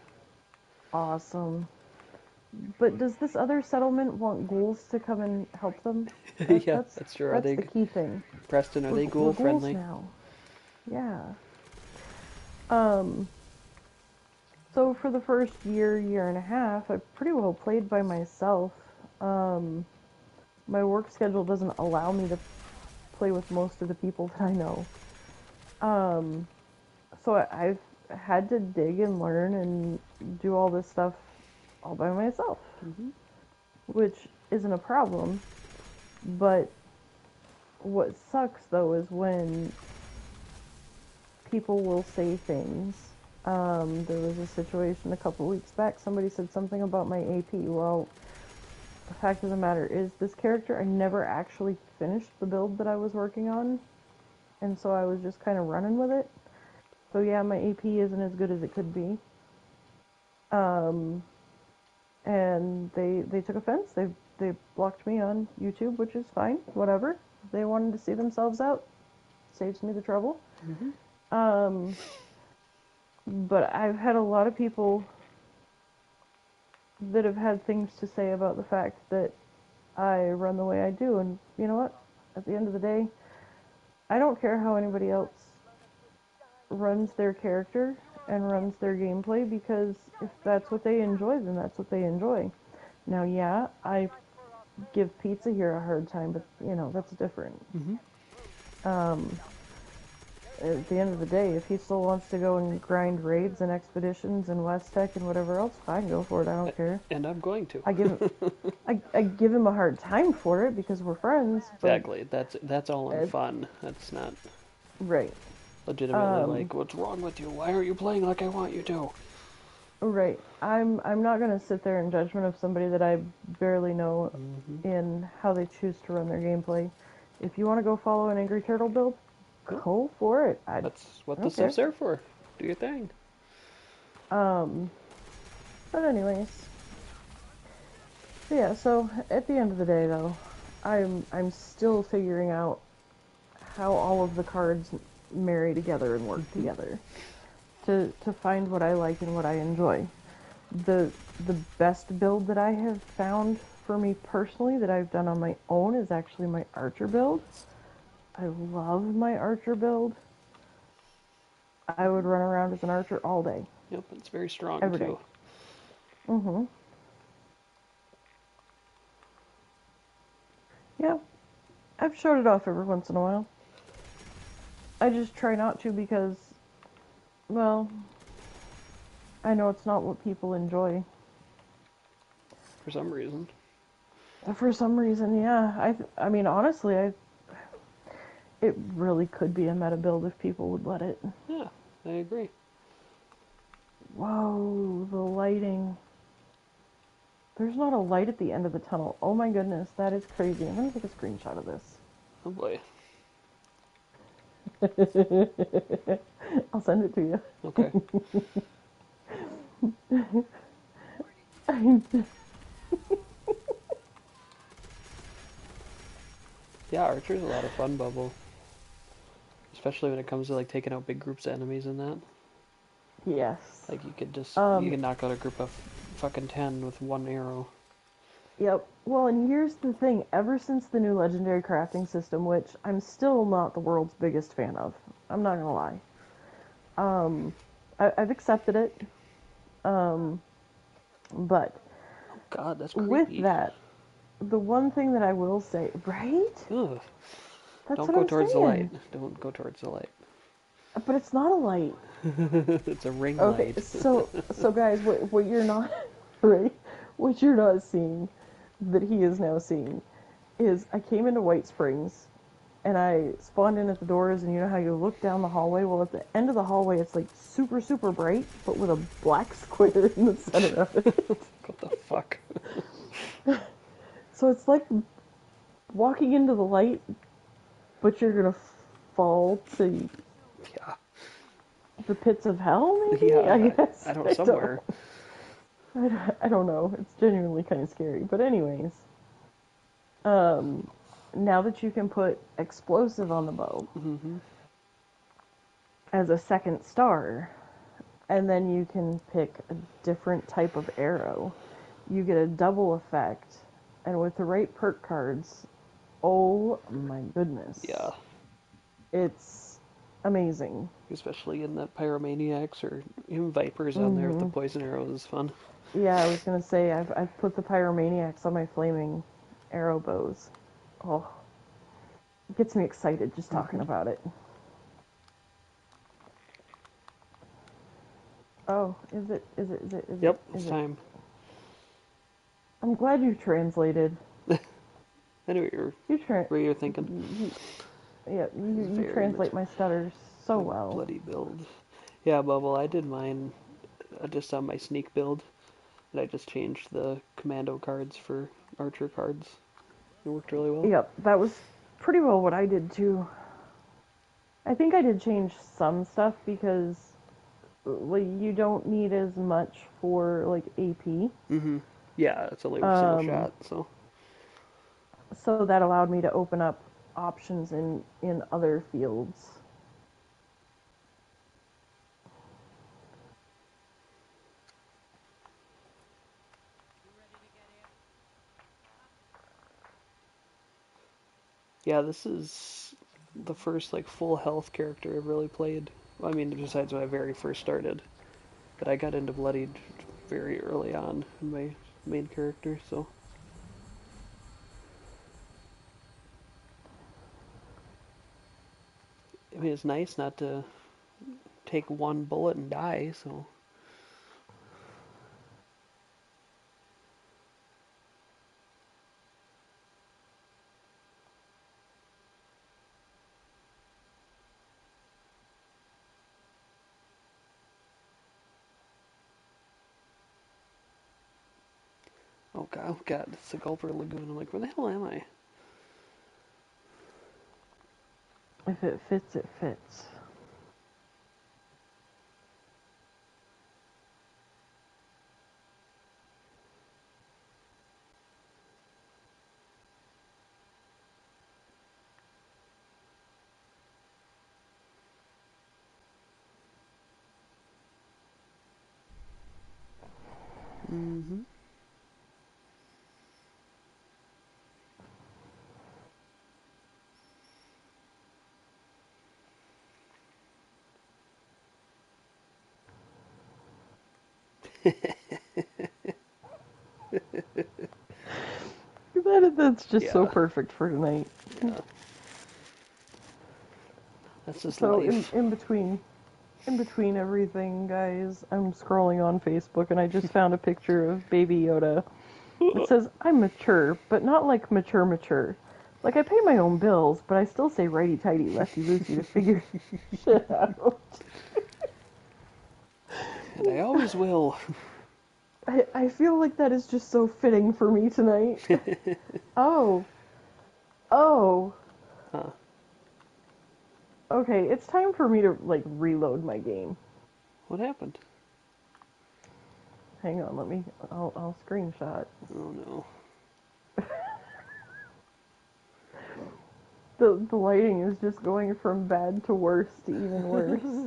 awesome. But does this other settlement want ghouls to come and help them? That Yeah, that's that's true. Are that's they, the key thing. Preston, are they We're ghoul ghouls friendly? now. Yeah. Um. So for the first year and a half, I pretty well played by myself. Um. My work schedule doesn't allow me to play with most of the people that I know. Um. So I've had to dig and learn and do all this stuff all by myself, Mm-hmm. which isn't a problem. But what sucks though is when people will say things. There was a situation a couple weeks back. Somebody said something about my AP. Well, the fact of the matter is, this character, I never actually finished the build that I was working on, and so I was just kind of running with it. So yeah, my AP isn't as good as it could be. Um, and they took offense. They blocked me on YouTube, which is fine. Whatever. They wanted to see themselves out. Saves me the trouble. Mm-hmm. Um, but I've had a lot of people that have had things to say about the fact that I run the way I do. And you know what? At the end of the day, I don't care how anybody else runs their character and runs their gameplay, because if that's what they enjoy, then that's what they enjoy. Now, yeah, I give Pizza here a hard time, but that's different. Mm-hmm. Um, at the end of the day, if he still wants to go and grind raids and expeditions and West Tech and whatever else, fine, go for it. I don't care. And I'm going to. I give him, I give him a hard time for it because we're friends, but Exactly. That's all in fun. That's not right, legitimately um, like, what's wrong with you? Why aren't you playing like I want you to? right. I'm not gonna sit there in judgment of somebody that I barely know Mm-hmm. in how they choose to run their gameplay. If you want to go follow an Angry Turtle build, Yep. go for it. I That's what don't this care. stuff's there for. Do your thing. Um, but anyways, yeah. So at the end of the day, though, I'm still figuring out how all of the cards marry together and work Mm-hmm. together to find what I like and what I enjoy. The the best build that I have found for me personally that I've done on my own is actually my archer build. I love my archer build. I would run around as an archer all day, Yep, it's very strong every day. too. Mhm. Yeah, I've showed it off every once in a while. I just try not to because, well, I know it's not what people enjoy. For some reason. For some reason, yeah. I mean, honestly, it really could be a meta build if people would let it. Yeah, I agree. Whoa, the lighting. There's not a light at the end of the tunnel. Oh my goodness, that is crazy. I'm gonna take a screenshot of Oh boy. this. I'll send it to you. Okay. Yeah, Archer's a lot of fun, Bubble. Especially when it comes to like taking out big groups of enemies and that. Yes. Like you Um, can knock out a group of fucking 10 with one arrow. Yep. Well, and here's the thing. Ever since the new legendary crafting system, which I'm still not the world's biggest fan of, I'm not gonna lie. Um, I've accepted it. Um, but Oh god, that's with creepy. that, the one thing that I will say, right? Ugh. That's Don't what go I'm towards the light. saying. Don't go towards the light. But it's not a light. It's a ring Okay, light. so guys, what you're not right, what you're not seeing, that he is now seeing, is I came into White Springs, and I spawned in at the doors, and you know how you look down the hallway? Well, at the end of the hallway, it's like super, super bright, but with a black square in the center of it. What the fuck? So it's like walking into the light, but you're gonna fall to Yeah. the pits of hell, maybe? I Yeah, guess. I don't somewhere. I don't know. It's genuinely kind of scary. But anyways, um, now that you can put explosive on the bow Mm-hmm. as a second star, and then you can pick a different type of arrow, you get a double effect. And with the right perk cards, oh my goodness, Yeah. it's amazing. Especially in the pyromaniacs or even vipers on there with the hmm poison arrows is fun. Yeah, I was gonna say I've put the pyromaniacs on my flaming arrow bows. Oh, it gets me excited just talking Mm-hmm. about it. Oh, is it? Is it? Is it? Is it? Yep, it's Is it? time. I'm glad you translated. I knew You tra- what you were thinking. you, yeah, you Very much translate my stutters so my well. bloody build. Yeah, Bubble, I did mine just on my sneak build. And I just changed the commando cards for archer cards. It worked really well. Yep, that was pretty well what I did too. I think I did change some stuff because like you don't need as much for like AP. Mm-hmm. Yeah, it's only a single Um, shot, so. so that allowed me to open up options in other fields. You ready to get in? Yeah, this is the first like full health character I've really played. I mean, besides when I very first started. But I got into Bloodied very early on in my main character, so. I mean, it's nice not to take one bullet and die, so. Oh god, it's the Gulper Lagoon. I'm like, where the hell am I? If it fits, it fits. Mm-hmm. That's just so Yeah, perfect for tonight. yeah. That's just So life. in between everything, guys, I'm scrolling on Facebook and I just found a picture of Baby Yoda. It says, "I'm mature, but not like mature. Like I pay my own bills, but I still say righty tighty, lefty loosey to figure shit out." And I always will. I feel like that is just so fitting for me tonight. Oh, oh, Huh. okay. It's time for me to like reload my game. What happened? Hang on, let me. I'll screenshot. Oh no. The lighting is just going from bad to worse to even worse.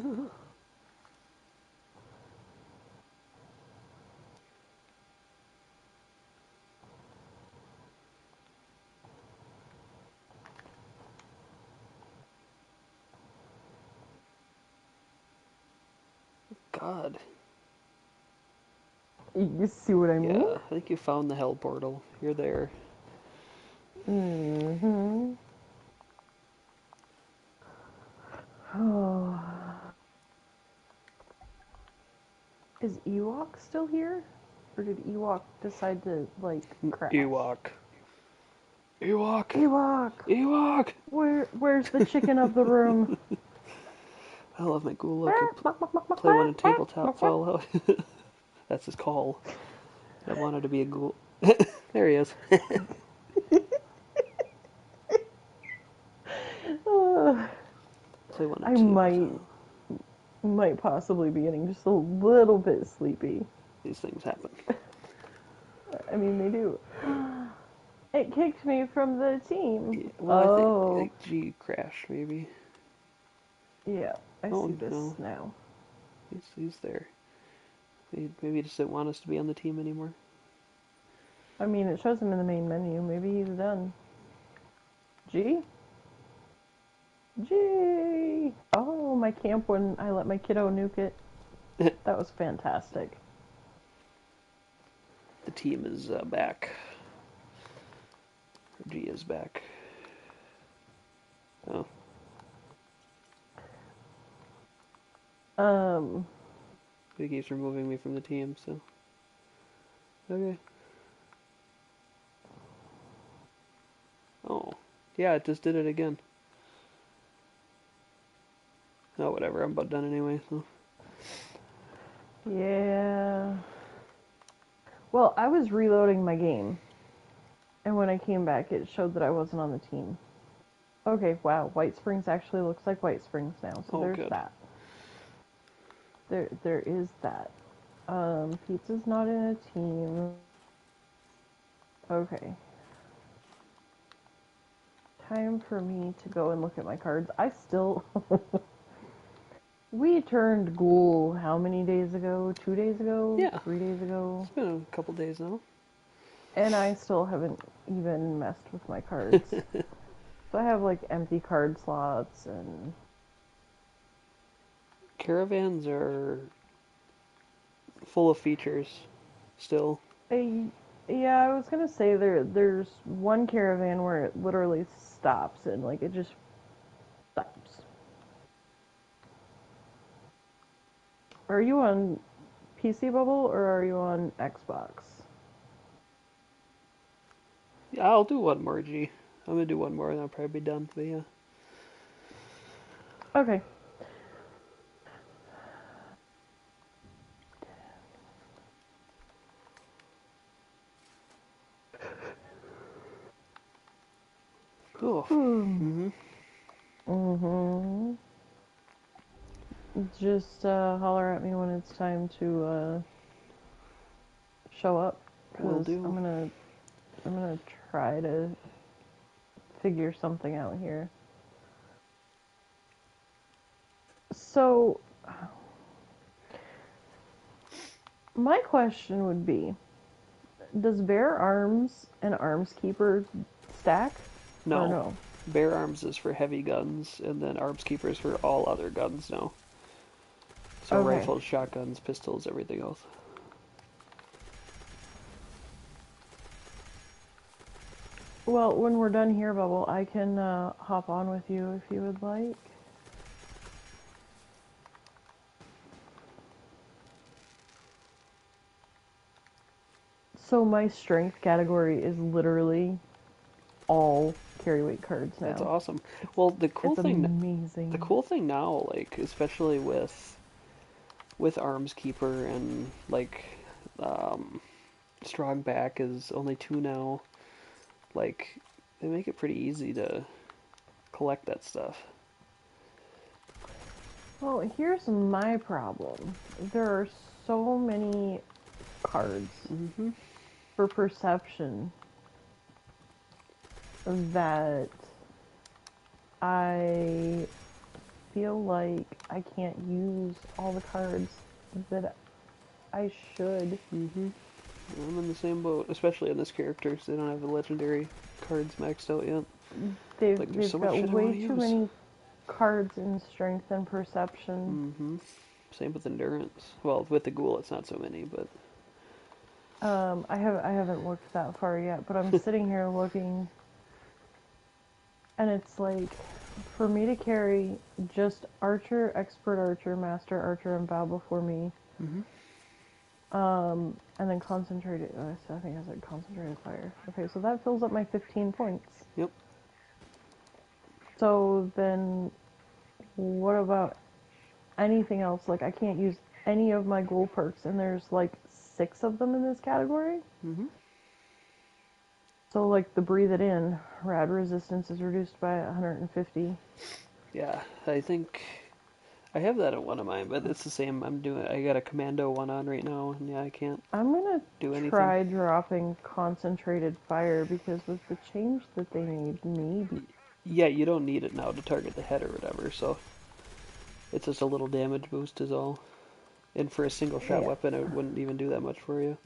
God. You see what I mean? Yeah, I think you found the hell portal. You're there. Mm-hmm. Oh. Is Ewok still here? Or did Ewok decide to, like, crash? Ewok. Ewok! Ewok! Ewok! Where's the chicken of the room? I love my Ghoul. I could play one in tabletop Fallout. That's his call. I wanted to be a Ghoul. There he is. Play one in I might tabletop. possibly be getting just a little bit sleepy. These things happen. I mean, they do. It kicked me from the team. Yeah, well, I think Oh, like G crashed maybe. yeah, I Oh see this no, now. he's there. Maybe he just didn't want us to be on the team anymore. I mean, it shows him in the main menu. Maybe he's done. G? G! Oh, my camp when I let my kiddo nuke it. That was fantastic. The team is back. G is back. Oh, Um, but he keeps removing me from the team, so okay. Oh, yeah, it just did it again. Oh, whatever. I'm about done anyway. So yeah. Well, I was reloading my game, and when I came back, it showed that I wasn't on the team. Okay, wow, White Springs actually looks like White Springs now, so oh, there's good. that. There is that. Pizza's not in a team. Okay. Time for me to go and look at my cards. I still... We turned Ghoul how many days ago? 2 days ago? Yeah, 3 days ago? it's been a couple days now. And I still haven't even messed with my cards. So I have like empty card slots and... Caravans are full of features still. Yeah, I was gonna say there's one caravan where it literally stops and like it just stops. Are you on PC Bubble or are you on Xbox? Yeah, I'll do one more, G. I'm gonna do one more and I'll probably be done. But yeah. Okay. Oh. Hmm. Mm-hmm. Mm-hmm. Just holler at me when it's time to show up, Will because do. I'm gonna try to figure something out here. So, my question would be, does Bear Arms and Arms Keeper stack, or No. no? Bear Arms is for heavy guns, and then Arms Keeper is for all other guns now. So Okay. rifles, shotguns, pistols, everything else. Well, when we're done here, Bubble, I can hop on with you if you would like. So my strength category is literally all carry weight cards That's now. awesome. Well, It's the amazing. cool thing now, like especially with Arms Keeper and like um, Strong Back is only 2 now. Like they make it pretty easy to collect that stuff. Well, here's my problem. There are so many cards Mm-hmm. for perception that I feel like I can't use all the cards that I should. Mm-hmm. I'm in the same boat, especially in this character, because they don't have the legendary cards maxed out yet. Like there's They've so much got shit I want way to too use. many cards in strength and perception. Mm-hmm. Same with endurance. Well, with the ghoul, it's not so many, but I haven't looked that far yet, but I'm sitting here looking, and it's like, for me to carry just Archer, Expert Archer, Master Archer, and Bow before me, mm-hmm. And then concentrated. So I think I said concentrated fire. Okay, so that fills up my 15 points. Yep. So then, what about anything else? Like, I can't use any of my ghoul perks, and there's like 6 of them in this category. Mm-hmm. So, like, the breathe it in, rad resistance is reduced by 150. Yeah, I think I have that in one of mine, but it's the same. I got a commando one on right now, and yeah, I can't I'm gonna do anything. try dropping concentrated fire because with the change that they need, maybe. Yeah, you don't need it now to target the head or whatever, so it's just a little damage boost is all. And for a single shot Yeah. weapon, it wouldn't even do that much for you.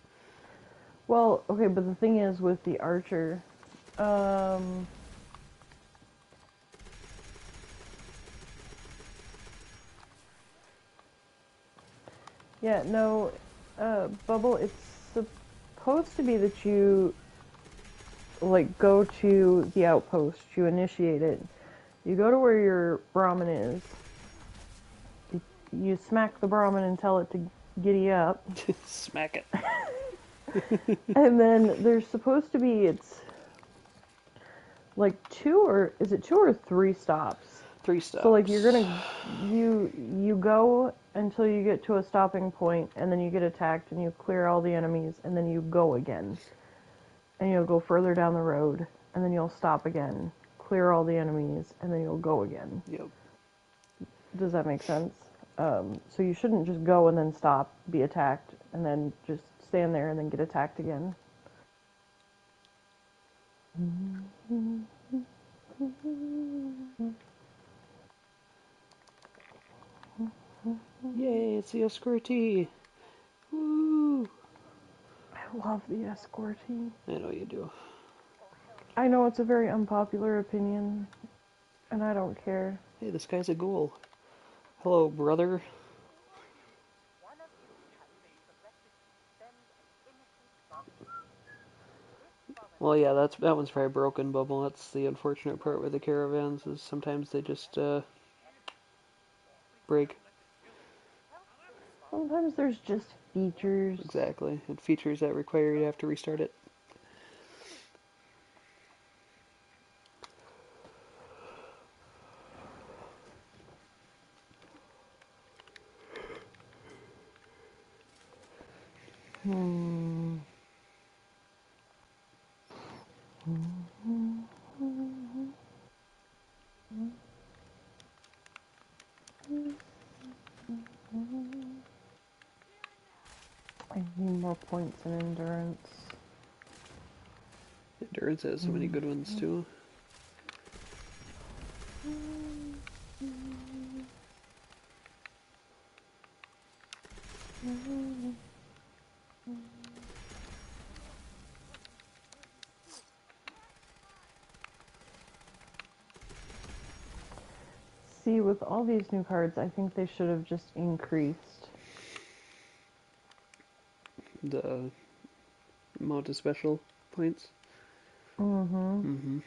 Well, okay, but the thing is with the archer, um, yeah, no, Bubble, it's supposed to be that you, like, go to the outpost, you initiate it, you go to where your Brahmin is, you smack the Brahmin and tell it to giddy up, Smack it. and then there's supposed to be, it's like 2 or 3 stops? 3 So like you're stops. gonna you go until you get to a stopping point, and then you get attacked, and you clear all the enemies, and then you go again, and you'll go further down the road, and then you'll stop again, clear all the enemies, and then you'll go again. Yep. Does that make sense? So you shouldn't just go and then stop, be attacked, and then just stand there and then get attacked again. Yay, it's the escortee. Woo! I love the escortee. I know you do. I know it's a very unpopular opinion, and I don't care. Hey, this guy's a ghoul. Hello, brother. Well, yeah, that one's very broken, Bubble. That's the unfortunate part with the caravans is sometimes they just break. Sometimes there's just features. Exactly, and features that require you to have to restart it. Hmm. I need more points in endurance. Endurance has so many good ones too. See, with all these new cards, I think they should have just increased. The amount of special points. Mm-hmm. Mm-hmm.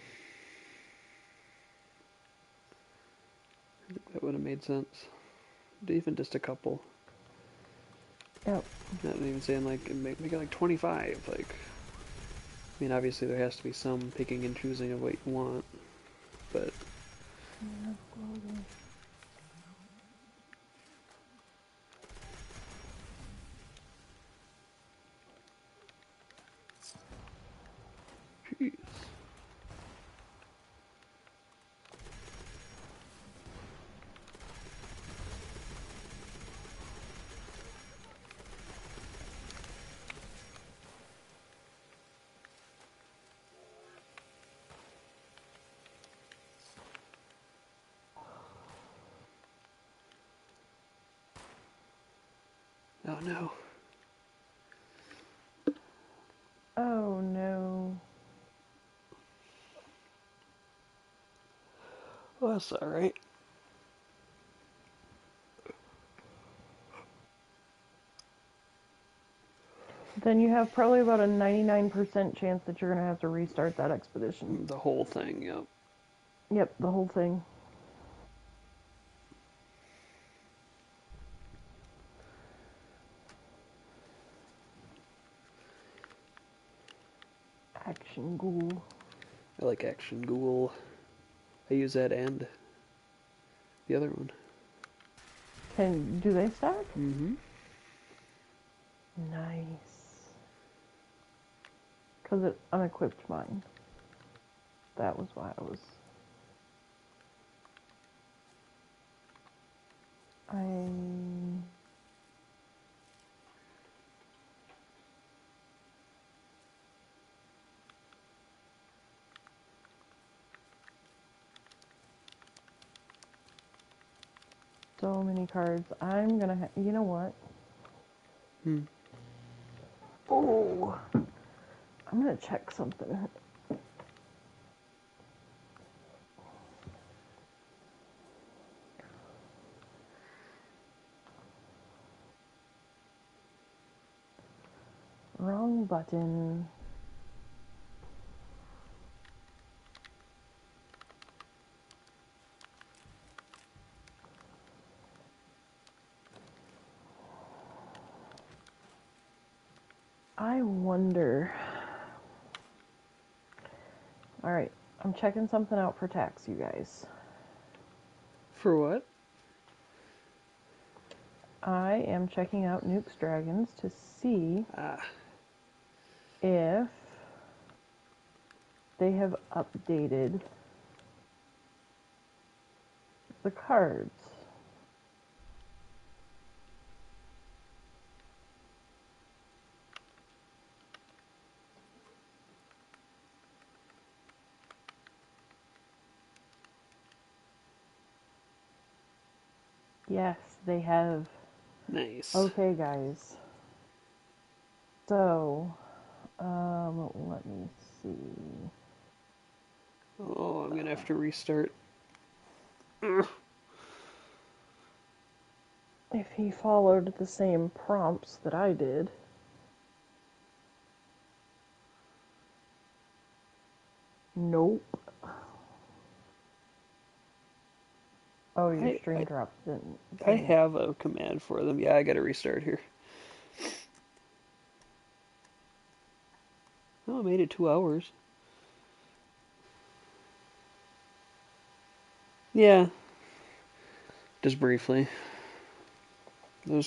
I think that would have made sense. Even just a couple. Yep. Not even saying like make it like 25. Like, I mean, obviously there has to be some picking and choosing of what you want, but jeez. Oh no. Oh no. Well, that's all right. Then you have probably about a 99% chance that you're going to have to restart that expedition. The whole thing, yep. Yep, the whole thing. Action Ghoul. I like Action Ghoul. I use that and the other one. Do they stack? Mm-hmm. Nice. Because it unequipped mine. That was why I was. I. So many cards. I'm gonna. You know what? Hmm. Oh, I'm gonna check something. Wrong button. I wonder. Alright, I'm checking something out for tax, you guys. For what? I am checking out Nuke's Dragons to see Ah, if they have updated the cards. Yes, they have. nice. Okay, guys. So, let me see. Oh, I'm gonna have to restart. Ugh. If he followed the same prompts that I did. Nope. Oh, your I, stream I drops I didn't. have a command for them. Yeah, I gotta restart here. Oh, I made it 2 hours. Yeah, just briefly.